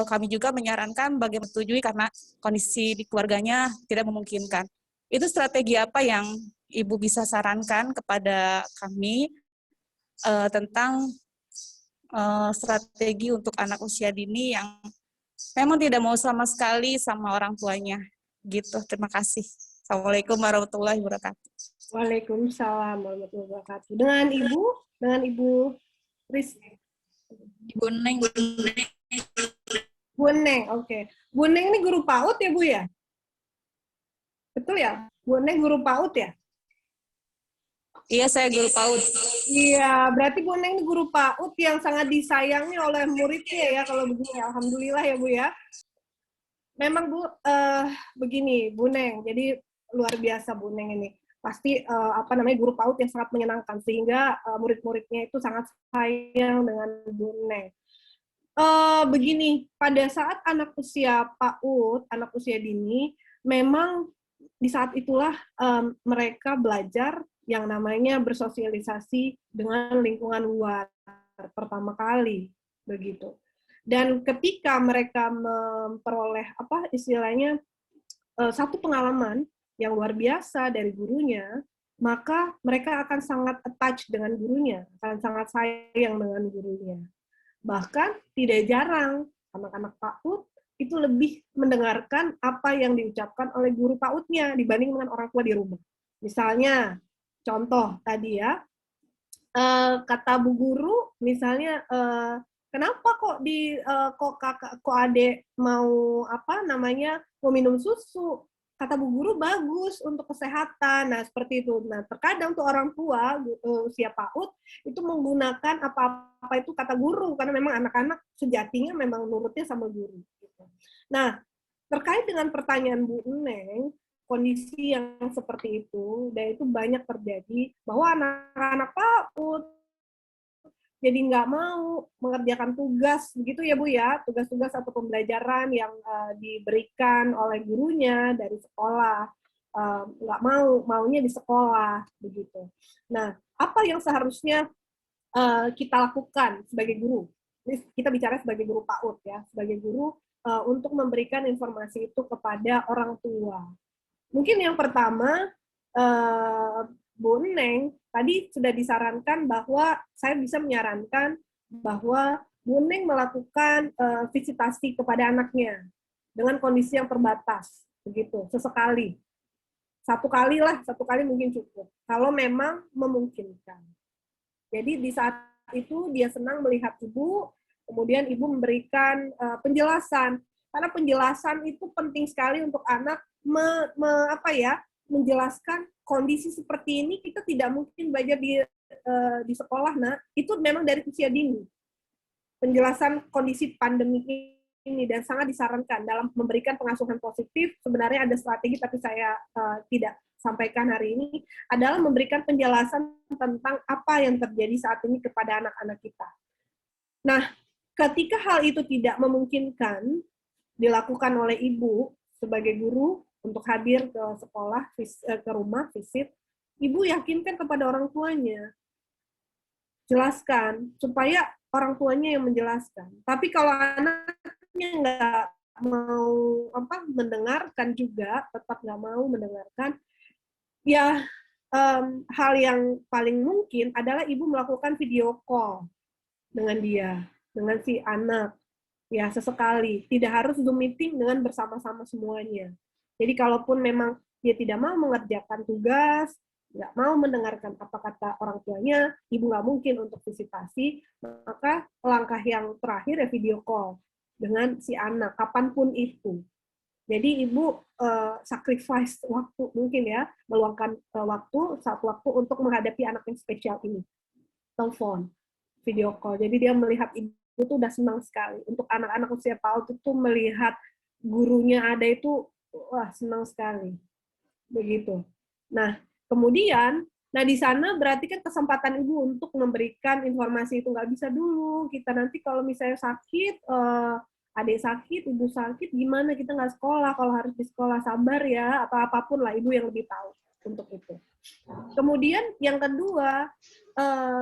kami juga menyarankan bagi menyetujui karena kondisi di keluarganya tidak memungkinkan. Itu strategi apa yang Ibu bisa sarankan kepada kami tentang strategi untuk anak usia dini yang memang tidak mau sama sekali sama orang tuanya? Gitu, terima kasih. Assalamualaikum warahmatullahi wabarakatuh. Waalaikumsalam warahmatullahi wabarakatuh. Dengan Ibu Ris. Ibu Neng. Bu Neng, oke. Bu Neng ini guru PAUD ya, Bu ya? Betul ya? Bu Neng guru PAUD ya? Iya, saya guru PAUD. Iya, berarti Bu Neng ini guru PAUD yang sangat disayangi oleh muridnya ya, kalau begini. Alhamdulillah ya, Bu ya. Memang Bu, begini, Bu Neng, jadi luar biasa Bu Neng ini. Pasti guru PAUD yang sangat menyenangkan, sehingga murid-muridnya itu sangat sayang dengan Bu Neng. Begini, pada saat anak usia PAUD, anak usia dini, memang di saat itulah mereka belajar yang namanya bersosialisasi dengan lingkungan luar pertama kali, begitu. Dan ketika mereka memperoleh satu pengalaman yang luar biasa dari gurunya, maka mereka akan sangat attach dengan gurunya, akan sangat sayang dengan gurunya. Bahkan tidak jarang anak-anak PAUD itu lebih mendengarkan apa yang diucapkan oleh guru PAUD-nya dibanding dengan orang tua di rumah. Misalnya, contoh tadi ya, kata Bu Guru, misalnya, kenapa kok kok adek mau mau minum susu? Kata Bu Guru bagus untuk kesehatan. Nah, seperti itu. Nah, terkadang tuh orang tua usia PAUD itu menggunakan apa-apa itu kata guru karena memang anak-anak sejatinya memang nurutnya sama guru. Gitu. Nah, terkait dengan pertanyaan Bu Neng, kondisi yang seperti itu, dan itu banyak terjadi bahwa anak-anak PAUD jadi nggak mau mengerjakan tugas, begitu ya Bu ya, tugas-tugas atau pembelajaran yang diberikan oleh gurunya dari sekolah, nggak maunya di sekolah, begitu. Nah, apa yang seharusnya kita lakukan sebagai guru? Ini kita bicara sebagai guru PAUD ya, sebagai guru untuk memberikan informasi itu kepada orang tua. Mungkin yang pertama, Bu Neng, tadi sudah disarankan bahwa saya bisa menyarankan bahwa Bu Neng melakukan visitasi kepada anaknya. dengan kondisi yang terbatas, begitu, sesekali. Satu kali mungkin cukup, kalau memang memungkinkan. Jadi di saat itu dia senang melihat ibu, kemudian ibu memberikan penjelasan, karena penjelasan itu penting sekali untuk anak menjelaskan kondisi seperti ini kita tidak mungkin belajar di sekolah, itu memang dari usia dini. Penjelasan kondisi pandemi ini dan sangat disarankan dalam memberikan pengasuhan positif. Sebenarnya ada strategi tapi saya tidak sampaikan hari ini, adalah memberikan penjelasan tentang apa yang terjadi saat ini kepada anak-anak kita. Nah, ketika hal itu tidak memungkinkan dilakukan oleh ibu sebagai guru untuk hadir ke sekolah, ke rumah, visit, ibu yakinkan kepada orang tuanya. Jelaskan, supaya orang tuanya yang menjelaskan. Tapi kalau anaknya nggak mau mendengarkan juga, tetap nggak mau mendengarkan, ya hal yang paling mungkin adalah ibu melakukan video call dengan dia, dengan si anak, ya sesekali. Tidak harus Zoom meeting dengan bersama-sama semuanya. Jadi kalaupun memang dia tidak mau mengerjakan tugas, nggak mau mendengarkan apa kata orang tuanya, ibu nggak mungkin untuk visitasi, maka langkah yang terakhir ya video call dengan si anak, kapanpun itu. Jadi ibu sacrifice waktu mungkin ya, meluangkan satu waktu untuk menghadapi anak yang spesial ini. Telepon, video call. Jadi dia melihat ibu itu udah senang sekali. Untuk anak-anak usia PAUD itu melihat gurunya ada itu, wah senang sekali. Begitu. Nah, kemudian, di sana berarti kan kesempatan ibu untuk memberikan informasi itu nggak bisa dulu. Kita nanti kalau misalnya sakit, adik sakit, ibu sakit, gimana kita nggak sekolah, kalau harus di sekolah sabar ya, atau apapun lah, ibu yang lebih tahu untuk itu. Kemudian yang kedua,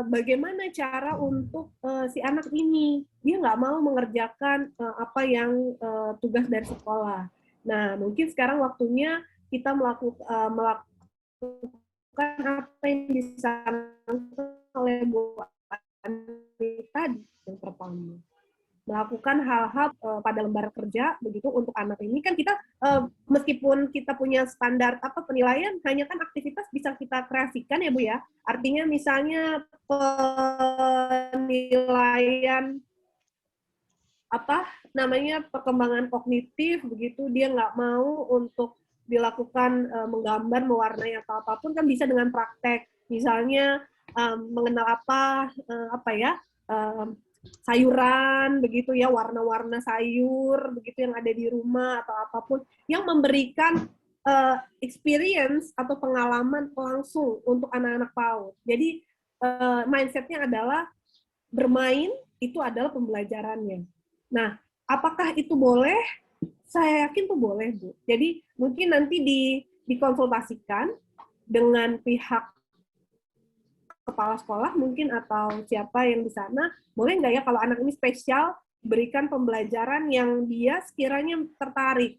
bagaimana cara untuk si anak ini, dia nggak mau mengerjakan apa yang tugas dari sekolah. Nah, mungkin sekarang waktunya kita melakukan apa yang disarankan oleh Bu Ani tadi, yang pertama. Melakukan hal-hal pada lembar kerja begitu untuk anak ini kan kita meskipun kita punya standar penilaian, hanya kan aktivitas bisa kita kreasikan ya Bu ya. Artinya misalnya penilaian perkembangan kognitif begitu, dia nggak mau untuk dilakukan menggambar, mewarnai atau apapun, kan bisa dengan praktek. Misalnya mengenal sayuran begitu ya, warna-warna sayur begitu yang ada di rumah atau apapun yang memberikan experience atau pengalaman langsung untuk anak-anak PAUD. Jadi mindsetnya adalah bermain itu adalah pembelajarannya. Nah, apakah itu boleh? Saya yakin tuh boleh, Bu. Jadi mungkin nanti dikonsultasikan dengan pihak kepala sekolah mungkin atau siapa yang di sana, boleh nggak ya kalau anak ini spesial berikan pembelajaran yang dia sekiranya tertarik.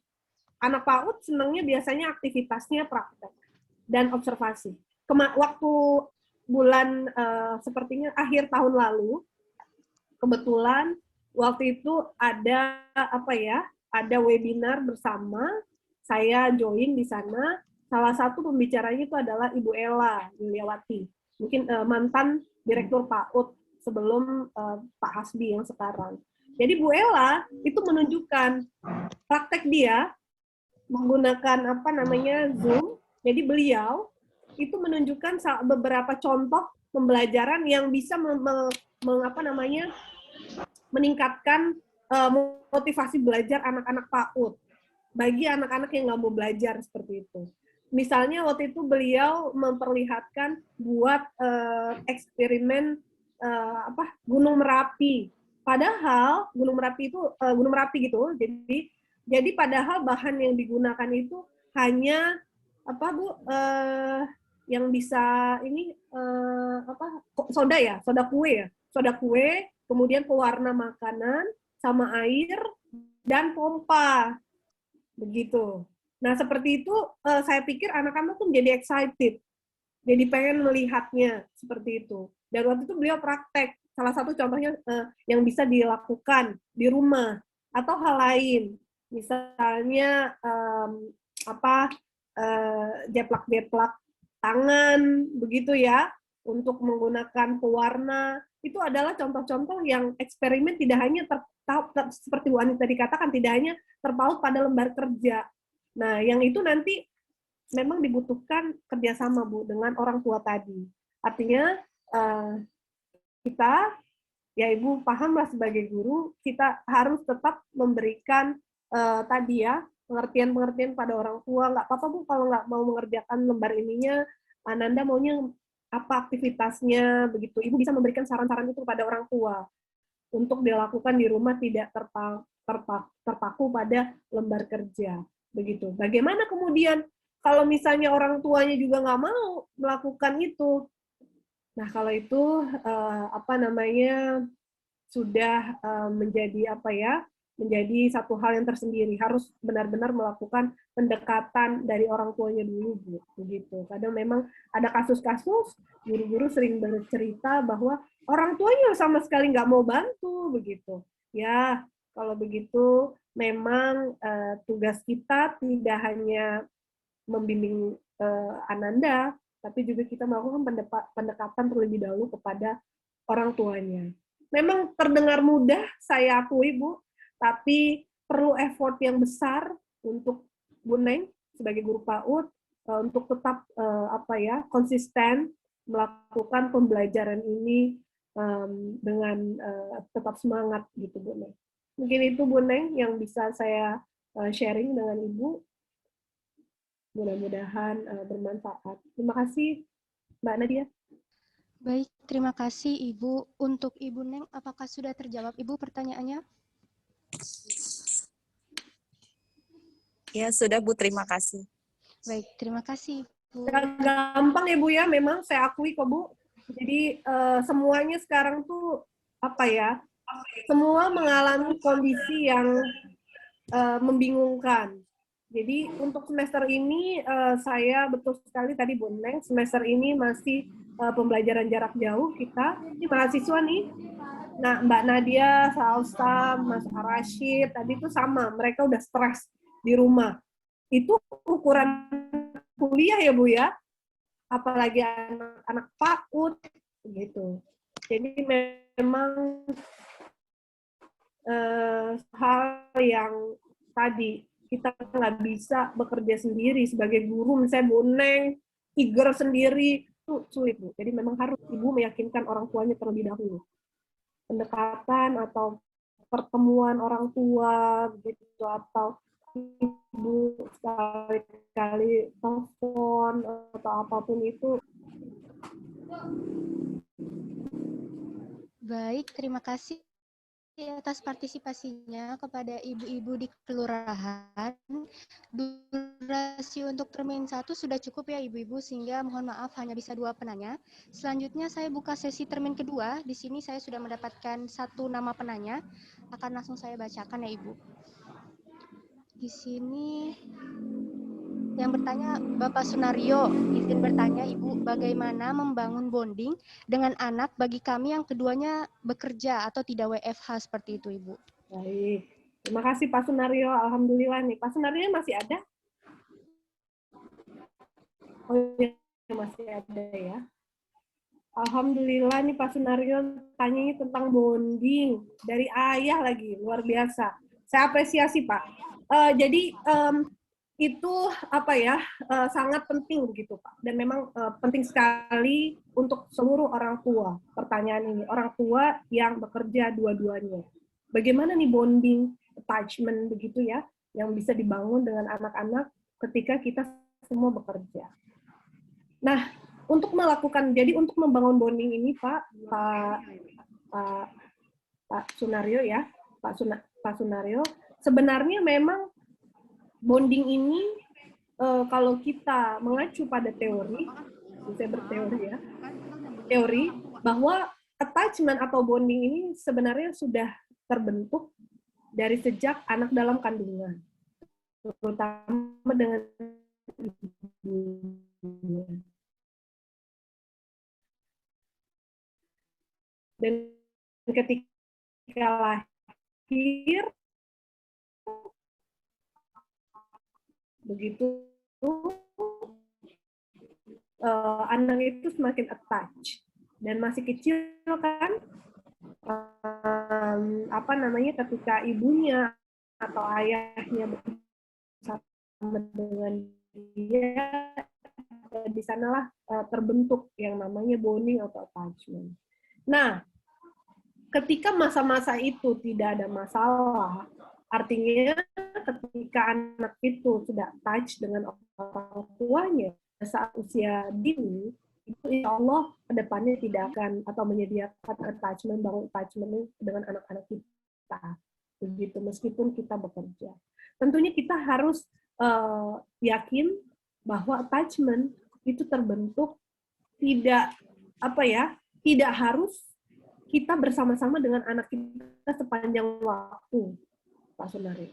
Anak PAUD senangnya biasanya aktivitasnya praktek dan observasi. Waktu bulan sepertinya akhir tahun lalu, kebetulan waktu itu ada ada webinar bersama, saya join di sana. Salah satu pembicaranya itu adalah Ibu Ella Yuliawati, mungkin mantan direktur PAUD sebelum Pak Hasbi yang sekarang. Jadi Bu Ella itu menunjukkan praktek dia menggunakan Zoom. Jadi beliau itu menunjukkan beberapa contoh pembelajaran yang bisa meningkatkan motivasi belajar anak-anak PAUD bagi anak-anak yang nggak mau belajar seperti itu. Misalnya waktu itu beliau memperlihatkan buat eksperimen Gunung Merapi. Padahal Gunung Merapi itu Gunung Merapi gitu. Jadi padahal bahan yang digunakan itu hanya yang bisa soda kue, kemudian pewarna makanan sama air dan pompa. Begitu. Nah, seperti itu saya pikir anak-anak tuh menjadi excited. Jadi pengen melihatnya seperti itu. Dan waktu itu beliau praktek. Salah satu contohnya yang bisa dilakukan di rumah atau hal lain. Misalnya apa jeplak-jeplak tangan begitu ya, untuk menggunakan pewarna. Itu adalah contoh-contoh yang eksperimen tidak hanya seperti Bu Ani tadi katakan, tidak hanya terpaut pada lembar kerja. Nah, yang itu nanti memang dibutuhkan kerjasama Bu dengan orang tua tadi. Artinya kita, ya Ibu pahamlah sebagai guru, kita harus tetap memberikan tadi ya pengertian-pengertian pada orang tua. Nggak apa-apa Bu kalau nggak mau mengerjakan lembar ininya, Ananda maunya apa aktivitasnya begitu. Ibu bisa memberikan saran-saran itu kepada orang tua untuk dilakukan di rumah, tidak terpaku pada lembar kerja begitu. Bagaimana kemudian kalau misalnya orang tuanya juga nggak mau melakukan itu? Nah, kalau itu apa namanya sudah menjadi apa ya? Menjadi satu hal yang tersendiri, harus benar-benar melakukan pendekatan dari orang tuanya dulu, Bu. Begitu. Kadang memang ada kasus-kasus guru-guru sering bercerita bahwa orang tuanya sama sekali nggak mau bantu, begitu. Ya, kalau begitu memang tugas kita tidak hanya membimbing Ananda, tapi juga kita melakukan pendekatan terlebih dahulu kepada orang tuanya. Memang terdengar mudah, saya akui Bu, tapi perlu effort yang besar untuk Bu Neng sebagai guru PAUD untuk tetap apa ya konsisten melakukan pembelajaran ini dengan tetap semangat gitu Bu Neng. Mungkin itu Bu Neng yang bisa saya sharing dengan Ibu. Mudah-mudahan bermanfaat. Terima kasih Mbak Nadia. Baik, terima kasih Ibu. Untuk Ibu Neng, apakah sudah terjawab Ibu pertanyaannya? Ya, sudah Bu, terima kasih. Baik, terima kasih Bu. Gampang ya Bu ya, memang saya akui kok Bu. Jadi semuanya sekarang tuh apa ya, semua mengalami kondisi yang membingungkan. Jadi untuk semester ini saya betul sekali tadi Bu Neng, semester ini masih pembelajaran jarak jauh kita. Ini mahasiswa nih. Nah, Mbak Nadia, Salsa, Mas Rashid, tadi itu sama, mereka udah stres di rumah. Itu ukuran kuliah ya Bu ya, apalagi anak-anak PAUD, gitu. Jadi memang hal yang tadi, kita nggak bisa bekerja sendiri sebagai guru, misalnya Bu Neng, Tiger sendiri, itu sulit Bu. Jadi memang harus Ibu meyakinkan orang tuanya terlebih dahulu. Pendekatan atau pertemuan orang tua gitu, atau Ibu sekali-kali telepon atau apapun itu. Baik, terima kasih atas partisipasinya kepada ibu-ibu di kelurahan. Durasi untuk termin 1 sudah cukup ya ibu-ibu, sehingga mohon maaf hanya bisa 2 penanya. Selanjutnya saya buka sesi termin kedua. Di sini saya sudah mendapatkan 1 nama penanya. Akan langsung saya bacakan ya Ibu. Di sini yang bertanya Bapak Sunario, izin bertanya Ibu, bagaimana membangun bonding dengan anak bagi kami yang keduanya bekerja atau tidak WFH seperti itu Ibu? Baik, terima kasih Pak Sunario. Alhamdulillah nih, Pak Sunario masih ada? Oh iya, masih ada ya. Alhamdulillah nih Pak Sunario tanyanya tentang bonding dari ayah lagi, luar biasa. Saya apresiasi Pak. Jadi itu apa ya sangat penting begitu Pak, dan memang penting sekali untuk seluruh orang tua. Pertanyaan ini, orang tua yang bekerja dua-duanya, bagaimana nih bonding, attachment begitu ya, yang bisa dibangun dengan anak-anak ketika kita semua bekerja. Nah, untuk membangun bonding ini Pak Sunario ya, Pak Sunario, sebenarnya memang bonding ini kalau kita mengacu pada teori, saya berteori ya, teori bahwa attachment atau bonding ini sebenarnya sudah terbentuk dari sejak anak dalam kandungan, terutama dengan ibunya. Dan ketika lahir, begitu anak itu semakin attached dan masih kecil kan, ketika ibunya atau ayahnya bersama dengan dia, di sanalah terbentuk yang namanya bonding atau attachment. Nah, ketika masa-masa itu tidak ada masalah, artinya ketika anak itu sudah touch dengan orang tuanya saat usia dini, itu insya Allah kedepannya tidak akan atau menyediakan attachment, bangun attachment dengan anak-anak kita. Begitu, meskipun kita bekerja. Tentunya kita harus yakin bahwa attachment itu terbentuk tidak tidak harus kita bersama-sama dengan anak kita sepanjang waktu, Pak Sunaryo.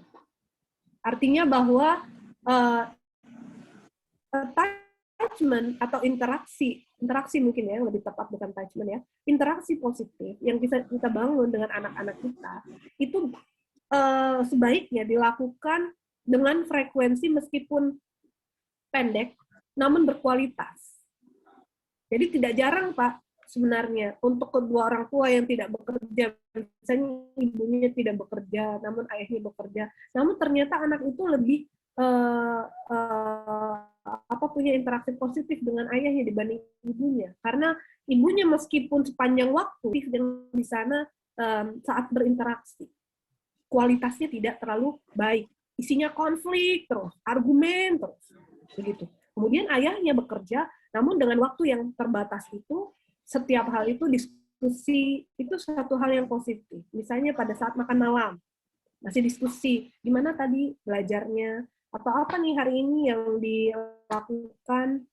Artinya bahwa attachment atau interaksi mungkin ya, yang lebih tepat bukan attachment ya, interaksi positif yang bisa kita bangun dengan anak-anak kita, itu sebaiknya dilakukan dengan frekuensi meskipun pendek, namun berkualitas. Jadi tidak jarang, Pak, sebenarnya untuk kedua orang tua yang tidak bekerja, misalnya ibunya tidak bekerja, namun ayahnya bekerja, namun ternyata anak itu lebih punya interaksi positif dengan ayahnya dibanding ibunya, karena ibunya meskipun sepanjang waktu yang di sana saat berinteraksi kualitasnya tidak terlalu baik, isinya konflik terus, argumen terus, begitu. Kemudian ayahnya bekerja, namun dengan waktu yang terbatas itu, setiap hal itu diskusi, itu satu hal yang positif. Misalnya pada saat makan malam, masih diskusi, gimana tadi belajarnya, atau apa nih hari ini yang dilakukan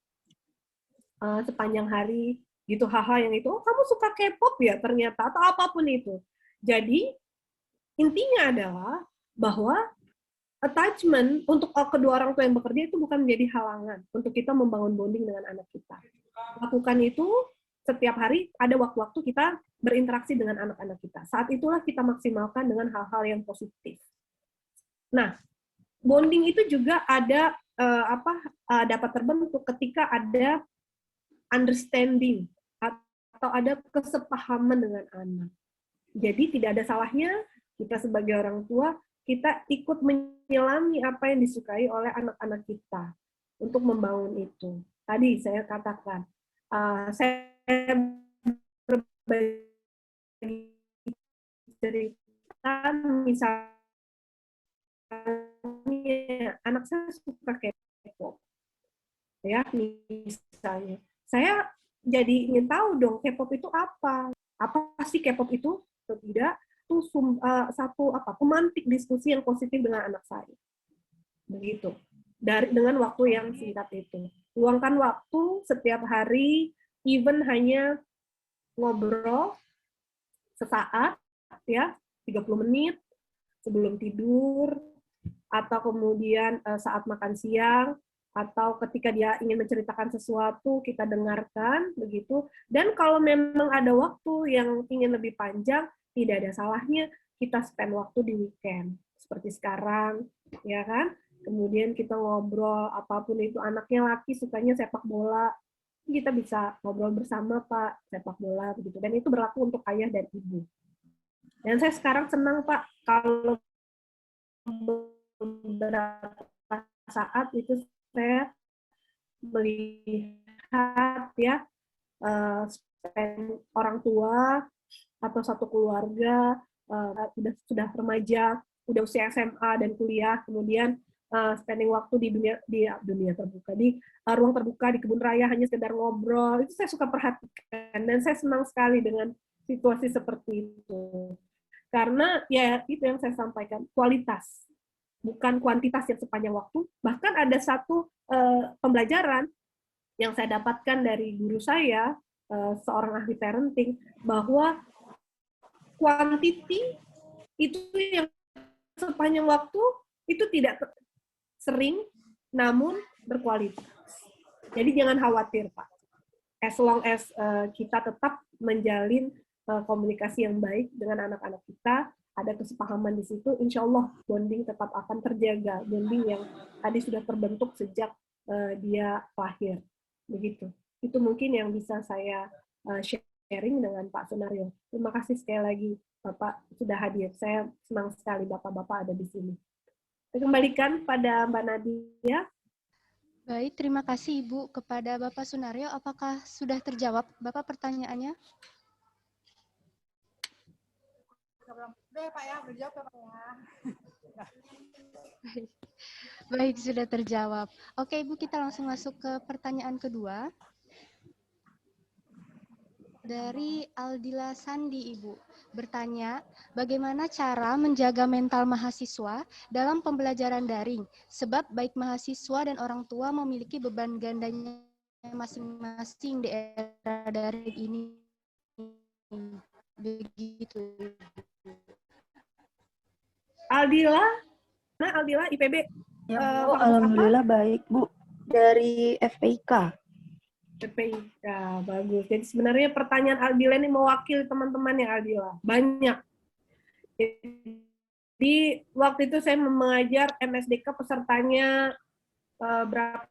sepanjang hari, gitu, hal-hal yang itu, oh kamu suka K-pop ya ternyata, atau apapun itu. Jadi, intinya adalah bahwa attachment untuk kedua orang tua yang bekerja itu bukan menjadi halangan untuk kita membangun bonding dengan anak kita. Lakukan itu setiap hari, ada waktu-waktu kita berinteraksi dengan anak-anak kita. Saat itulah kita maksimalkan dengan hal-hal yang positif. Nah, bonding itu juga ada dapat terbentuk ketika ada understanding atau ada kesepahaman dengan anak. Jadi tidak ada salahnya kita sebagai orang tua, kita ikut menyelami apa yang disukai oleh anak-anak kita untuk membangun itu. Tadi saya katakan, saya berbagi cerita, misalnya anak saya suka K-pop, ya misalnya. Saya jadi ingin tahu dong K-pop itu apa sih K-pop itu atau tidak. Itu pemantik diskusi yang positif dengan anak saya. Begitu. Dengan waktu yang singkat itu. Luangkan waktu setiap hari, even hanya ngobrol sesaat, ya, 30 menit sebelum tidur, atau kemudian saat makan siang, atau ketika dia ingin menceritakan sesuatu, kita dengarkan, begitu. Dan kalau memang ada waktu yang ingin lebih panjang, tidak ada salahnya kita spend waktu di weekend, seperti sekarang, ya kan? Kemudian kita ngobrol, apapun itu, anaknya laki sukanya sepak bola, kita bisa ngobrol bersama, Pak, sepak bola, begitu. Dan itu berlaku untuk ayah dan ibu. Dan saya sekarang senang, Pak, kalau beberapa saat itu saya melihat ya orang tua atau satu keluarga sudah remaja, udah usia SMA dan kuliah, kemudian spending waktu di dunia terbuka, di ruang terbuka di kebun raya hanya sekedar ngobrol, itu saya suka perhatikan dan saya senang sekali dengan situasi seperti itu. Karena ya itu yang saya sampaikan, kualitas, bukan kuantitas yang sepanjang waktu. Bahkan ada satu pembelajaran yang saya dapatkan dari guru saya, seorang ahli parenting, bahwa quantity itu yang sepanjang waktu itu tidak sering, namun berkualitas. Jadi jangan khawatir, Pak. As long as kita tetap menjalin komunikasi yang baik dengan anak-anak kita, ada kesepahaman di situ, insya Allah bonding tetap akan terjaga, bonding yang tadi sudah terbentuk sejak dia lahir. Begitu. Itu mungkin yang bisa saya sharing dengan Pak Sunario. Terima kasih sekali lagi Bapak sudah hadir. Saya senang sekali Bapak-Bapak ada di sini. Saya kembalikan pada Mbak Nadia. Baik, terima kasih Ibu. Kepada Bapak Sunario, apakah sudah terjawab Bapak pertanyaannya? Udah Pak ya, udah jawab ya Pak ya. Baik, sudah terjawab. Oke Ibu, kita langsung masuk ke pertanyaan kedua. Dari Aldila Sandi, Ibu. Bertanya, bagaimana cara menjaga mental mahasiswa dalam pembelajaran daring? Sebab baik mahasiswa dan orang tua memiliki beban gandanya masing-masing di era daring ini. Begitu. Aldila IPB. Ya, Bu, alhamdulillah baik, Bu. Dari FPIK. FPIK, bagus. Jadi sebenarnya pertanyaan Aldila ini mewakili teman-teman yang Aldila. Banyak. Jadi waktu itu saya mengajar MSDK pesertanya berapa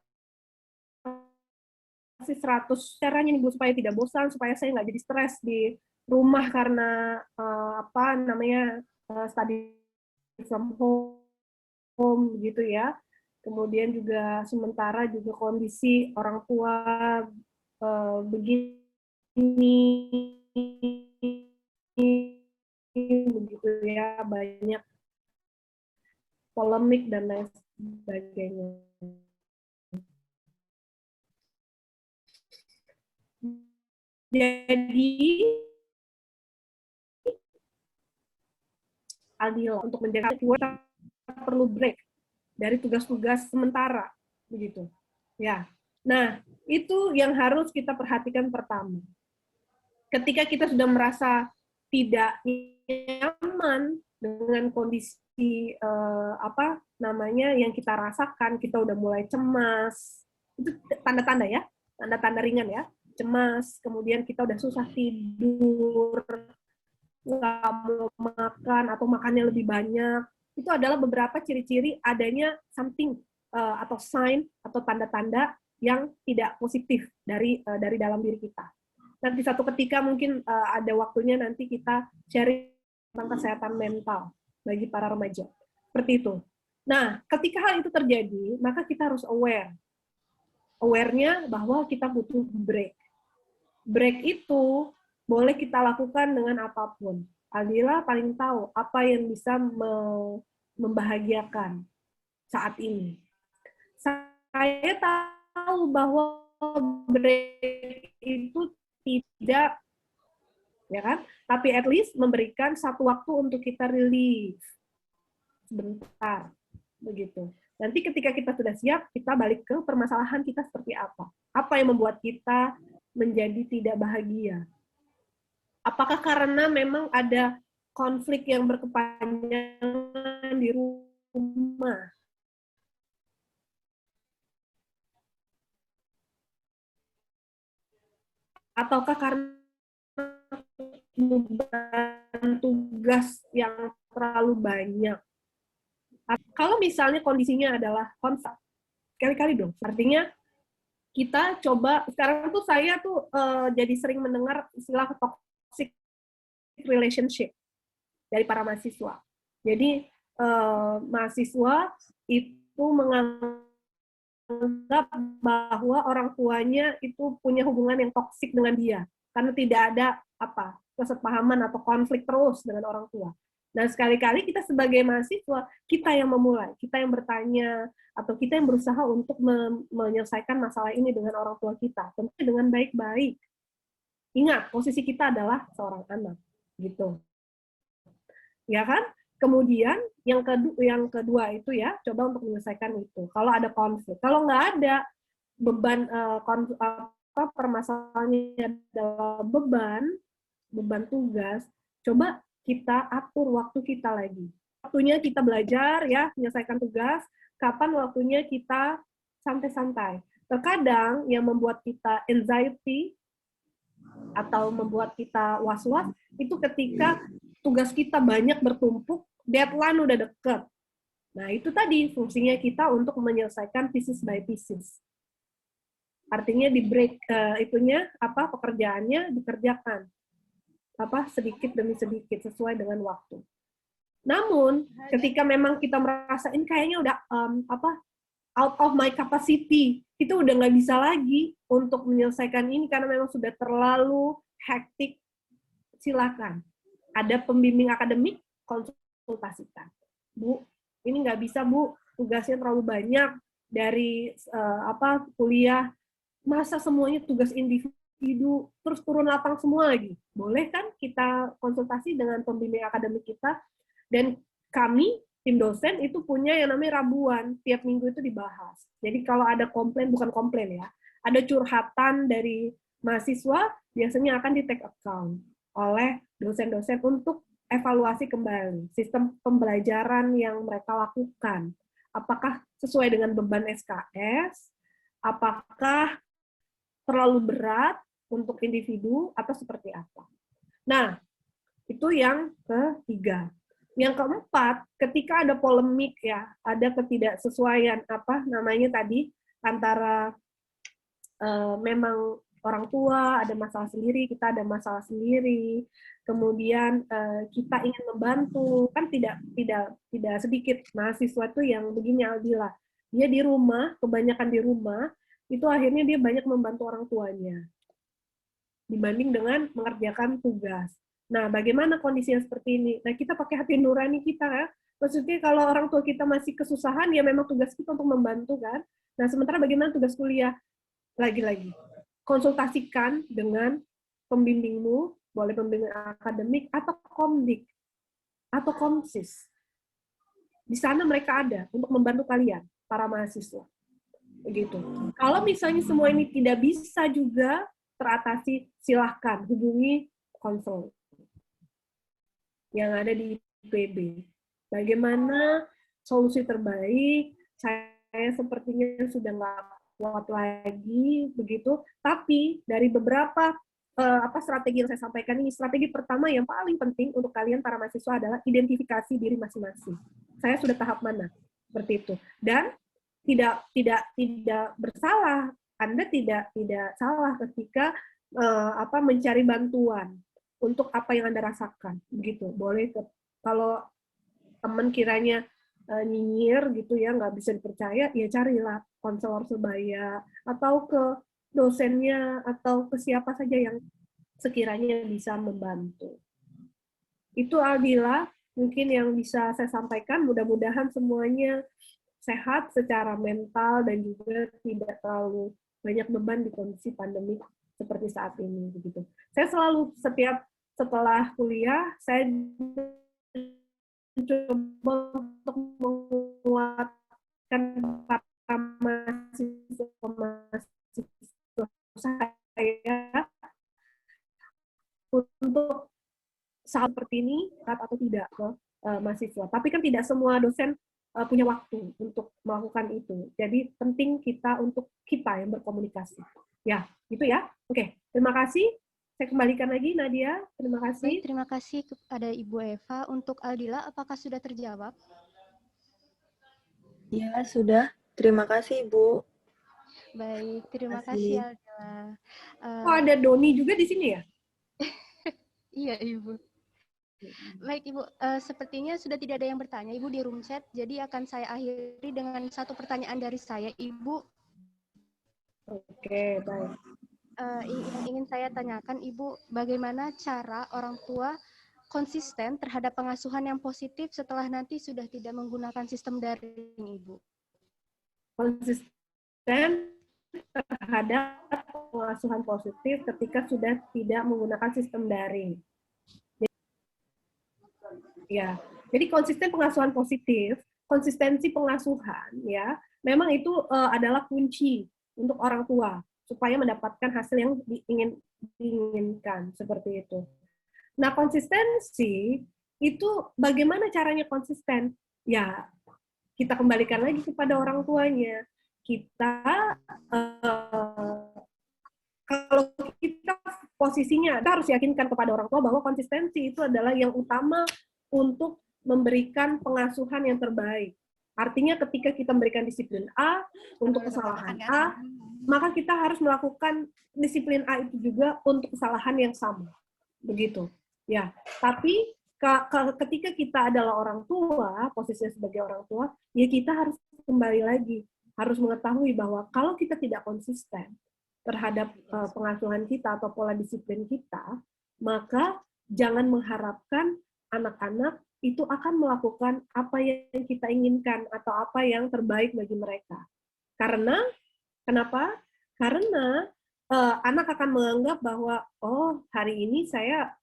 sih 100. Caranya nih Bu supaya tidak bosan, supaya saya nggak jadi stres di rumah karena study from home gitu ya. Kemudian juga sementara juga kondisi orang tua begini begitu ya, banyak polemik dan lain sebagainya. Jadi Aldila untuk menjaga kita perlu break dari tugas-tugas sementara begitu ya. Nah, itu yang harus kita perhatikan pertama. Ketika kita sudah merasa tidak nyaman dengan kondisi yang kita rasakan, kita udah mulai cemas. Itu tanda-tanda ya, tanda-tanda ringan ya. Cemas, kemudian kita udah susah tidur, nggak mau makan atau makannya lebih banyak. Itu adalah beberapa ciri-ciri adanya something atau sign atau tanda-tanda yang tidak positif dari dalam diri kita. Nanti satu ketika mungkin ada waktunya nanti kita sharing tentang kesehatan mental bagi para remaja. Seperti itu. Nah, ketika hal itu terjadi, maka kita harus aware. Aware-nya bahwa kita butuh break. Break itu boleh kita lakukan dengan apapun. Aldila paling tahu apa yang bisa membahagiakan saat ini. Saya tahu bahwa break itu tidak, ya kan? Tapi at least memberikan satu waktu untuk kita relief sebentar, begitu. Nanti ketika kita sudah siap, kita balik ke permasalahan kita seperti apa. Apa yang membuat kita menjadi tidak bahagia? Apakah karena memang ada konflik yang berkepanjangan di rumah? Ataukah karena beban tugas yang terlalu banyak? Kalau misalnya kondisinya adalah konflik, kali-kali dong. Artinya kita coba, sekarang tuh saya tuh jadi sering mendengar istilah toxic relationship dari para mahasiswa. Jadi mahasiswa itu menganggap bahwa orang tuanya itu punya hubungan yang toksik dengan dia karena tidak ada kesepahaman atau konflik terus dengan orang tua. Nah, sekali-kali kita sebagai mahasiswa, kita yang memulai, kita yang bertanya atau kita yang berusaha untuk menyelesaikan masalah ini dengan orang tua kita, tentu dengan baik-baik. Ingat, posisi kita adalah seorang anak, gitu. Ya kan? Kemudian yang kedua itu ya, coba untuk menyelesaikan itu. Kalau ada konflik, kalau nggak ada beban permasalahannya adalah beban tugas, coba kita atur waktu kita lagi. Waktunya kita belajar ya, menyelesaikan tugas. Kapan waktunya kita santai-santai. Terkadang yang membuat kita anxiety atau membuat kita was-was itu ketika tugas kita banyak bertumpuk, deadline udah deket. Nah, itu tadi fungsinya kita untuk menyelesaikan pieces by pieces. Artinya di break pekerjaannya dikerjakan sedikit demi sedikit sesuai dengan waktu. Namun, ketika memang kita merasa ini kayaknya udah out of my capacity, itu udah nggak bisa lagi untuk menyelesaikan ini karena memang sudah terlalu hektik, silakan. Ada pembimbing akademik, konsultasikan. Bu, ini nggak bisa, Bu, tugasnya terlalu banyak dari kuliah, masa semuanya tugas individu, terus turun lapang semua lagi. Boleh kan kita konsultasi dengan pembimbing akademik kita, dan kami, tim dosen, itu punya yang namanya rabuan, tiap minggu itu dibahas. Jadi kalau ada komplain, bukan komplain ya, ada curhatan dari mahasiswa, biasanya akan di-take account oleh dosen-dosen untuk evaluasi kembali sistem pembelajaran yang mereka lakukan. Apakah sesuai dengan beban SKS, apakah terlalu berat untuk individu, atau seperti apa. Nah, itu yang ketiga. Yang keempat, ketika ada polemik ya, ada ketidaksesuaian antara memang orang tua ada masalah sendiri, kita ada masalah sendiri, kemudian kita ingin membantu, kan tidak sedikit mahasiswa tuh yang begini, Aldila, dia di rumah, kebanyakan di rumah, itu akhirnya dia banyak membantu orang tuanya dibanding dengan mengerjakan tugas. Nah, bagaimana kondisi yang seperti ini? Nah, kita pakai hati nurani kita, kan? Maksudnya kalau orang tua kita masih kesusahan, ya memang tugas kita untuk membantu, kan? Nah, sementara bagaimana tugas kuliah? Lagi-lagi, konsultasikan dengan pembimbingmu, boleh pembimbing akademik, atau komdik, atau komsis. Di sana mereka ada untuk membantu kalian, para mahasiswa. Begitu. Kalau misalnya semua ini tidak bisa juga teratasi, silahkan hubungi konsul yang ada di IPB. Bagaimana solusi terbaik? Saya sepertinya sudah nggak kuat lagi, begitu. Tapi dari beberapa strategi yang saya sampaikan ini, strategi pertama yang paling penting untuk kalian para mahasiswa adalah identifikasi diri masing-masing. Saya sudah tahap mana? Seperti itu. Dan tidak bersalah. Anda tidak salah ketika mencari bantuan untuk apa yang Anda rasakan, begitu. Boleh kalau teman kiranya nyinyir gitu ya, nggak bisa dipercaya, ya carilah konselor sebaya atau ke dosennya atau ke siapa saja yang sekiranya bisa membantu. Itu Aldila, mungkin yang bisa saya sampaikan. Mudah-mudahan semuanya sehat secara mental dan juga tidak terlalu banyak beban di kondisi pandemi seperti saat ini, begitu. Saya selalu setelah kuliah, saya mencoba untuk menguatkan para mahasiswa saya untuk saat seperti ini atau tidak ke mahasiswa. Tapi kan tidak semua dosen punya waktu untuk melakukan itu. Jadi penting kita yang berkomunikasi. Ya, gitu ya. Oke, terima kasih. Saya kembalikan lagi, Nadia. Terima kasih. Baik, terima kasih kepada Ibu Eva. Untuk Aldila, apakah sudah terjawab? Ya, sudah. Terima kasih, Bu. Baik, terima kasih Aldila. Oh, ada Doni juga di sini ya? Iya, Ibu. Baik, Ibu. Sepertinya sudah tidak ada yang bertanya, Ibu, di room chat. Jadi akan saya akhiri dengan satu pertanyaan dari saya, Ibu. Oke, baik. Yang ingin saya tanyakan, Ibu, bagaimana cara orang tua konsisten terhadap pengasuhan yang positif setelah nanti sudah tidak menggunakan sistem daring, Ibu? Konsisten terhadap pengasuhan positif ketika sudah tidak menggunakan sistem daring. Ya, jadi konsisten pengasuhan positif, konsistensi pengasuhan, ya, memang itu adalah kunci untuk orang tua supaya mendapatkan hasil yang diinginkan, seperti itu. Nah, konsistensi itu bagaimana caranya konsisten? Ya, kita kembalikan lagi kepada orang tuanya. Kita kalau kita posisinya. Kita harus yakinkan kepada orang tua bahwa konsistensi itu adalah yang utama untuk memberikan pengasuhan yang terbaik. Artinya ketika kita memberikan disiplin A untuk kesalahan A, maka kita harus melakukan disiplin A itu juga untuk kesalahan yang sama. Begitu. Ya, tapi ketika kita adalah orang tua, posisinya sebagai orang tua, ya kita harus kembali lagi, harus mengetahui bahwa kalau kita tidak konsisten terhadap pengasuhan kita atau pola disiplin kita, maka jangan mengharapkan anak-anak itu akan melakukan apa yang kita inginkan atau apa yang terbaik bagi mereka. Karena, kenapa? Karena anak akan menganggap bahwa, oh hari ini saya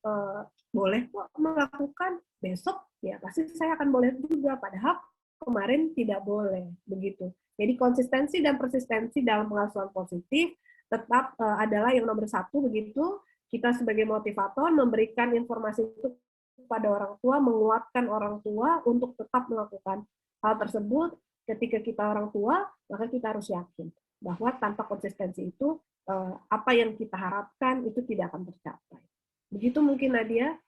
boleh kok melakukan, besok ya pasti saya akan boleh juga, padahal kemarin tidak boleh, begitu. Jadi konsistensi dan persistensi dalam pengasuhan positif tetap adalah yang nomor satu, begitu. Kita sebagai motivator memberikan informasi itu kepada orang tua, menguatkan orang tua untuk tetap melakukan hal tersebut. Ketika kita orang tua, maka kita harus yakin bahwa tanpa konsistensi itu, apa yang kita harapkan itu tidak akan tercapai. Begitu mungkin Nadia.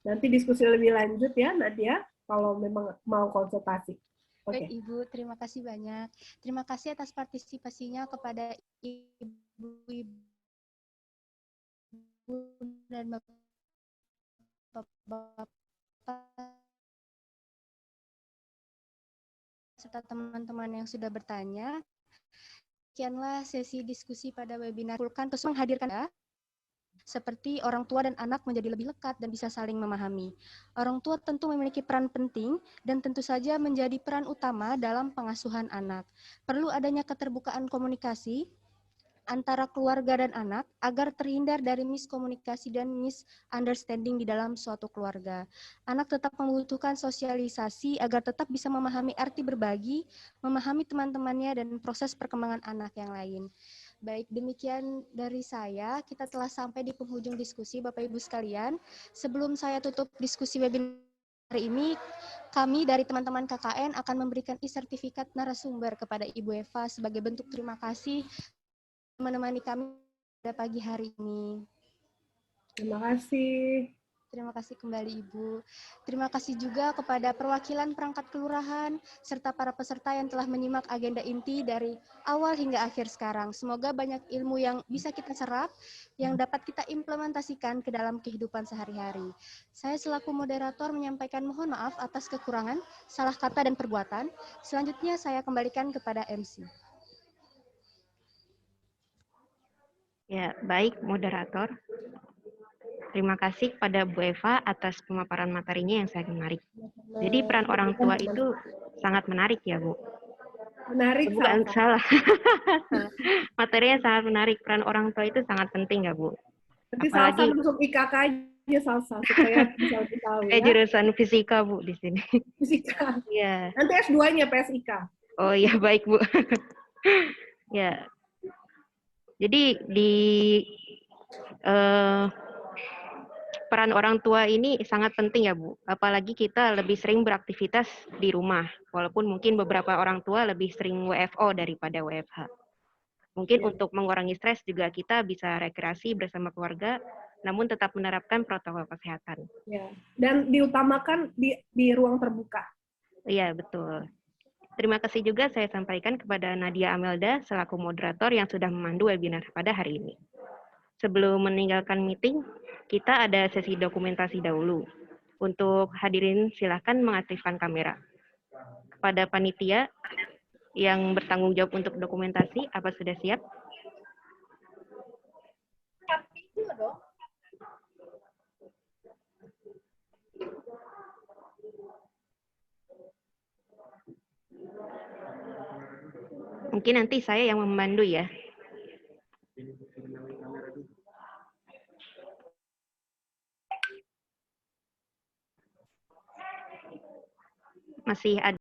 Nanti diskusi lebih lanjut ya Nadia, kalau memang mau konsultasi. Baik Ibu, terima kasih banyak. Terima kasih atas partisipasinya kepada Ibu-ibu dan Bapak serta teman-teman yang sudah bertanya. Sekianlah sesi diskusi pada webinar Fulkan terus menghadirkan ya, seperti orang tua dan anak menjadi lebih lekat dan bisa saling memahami. Orang tua tentu memiliki peran penting dan tentu saja menjadi peran utama dalam pengasuhan anak. Perlu adanya keterbukaan komunikasi antara keluarga dan anak agar terhindar dari miskomunikasi dan misunderstanding di dalam suatu keluarga. Anak tetap membutuhkan sosialisasi agar tetap bisa memahami arti berbagi, memahami teman-temannya dan proses perkembangan anak yang lain. Baik, demikian dari saya. Kita telah sampai di penghujung diskusi, Bapak Ibu sekalian. Sebelum saya tutup diskusi webinar hari ini, kami dari teman-teman KKN akan memberikan e-sertifikat narasumber kepada Ibu Eva sebagai bentuk terima kasih menemani kami pada pagi hari ini. Terima kasih. Terima kasih kembali Ibu. Terima kasih juga kepada perwakilan perangkat kelurahan, serta para peserta yang telah menyimak agenda inti dari awal hingga akhir sekarang. Semoga banyak ilmu yang bisa kita serap, yang dapat kita implementasikan ke dalam kehidupan sehari-hari. Saya selaku moderator menyampaikan mohon maaf atas kekurangan, salah kata dan perbuatan. Selanjutnya saya kembalikan kepada MC. Ya, baik moderator. Terima kasih kepada Bu Eva atas pemaparan materinya yang sangat menarik. Jadi peran orang tua itu sangat menarik ya, Bu. Menarik, Bukan salah. Materinya sangat menarik. Peran orang tua itu sangat penting ya, Bu. Nanti Apalagi Salsa masuk IKK aja Salsa supaya bisa lebih tahu ya. jurusan fisika, Bu, di sini. Fisika. Iya. Nanti S2-nya PSIK. Oh iya, baik, Bu. Ya. Jadi di peran orang tua ini sangat penting ya Bu, apalagi kita lebih sering beraktivitas di rumah, walaupun mungkin beberapa orang tua lebih sering WFO daripada WFH. Mungkin untuk mengurangi stres juga kita bisa rekreasi bersama keluarga, namun tetap menerapkan protokol kesehatan. Ya. Dan diutamakan di ruang terbuka. Iya, betul. Terima kasih juga saya sampaikan kepada Nadia Amelda selaku moderator yang sudah memandu webinar pada hari ini. Sebelum meninggalkan meeting, kita ada sesi dokumentasi dahulu. Untuk hadirin silahkan mengaktifkan kamera. Kepada panitia yang bertanggung jawab untuk dokumentasi, apa sudah siap? Mungkin nanti saya yang memandu ya. Masih ada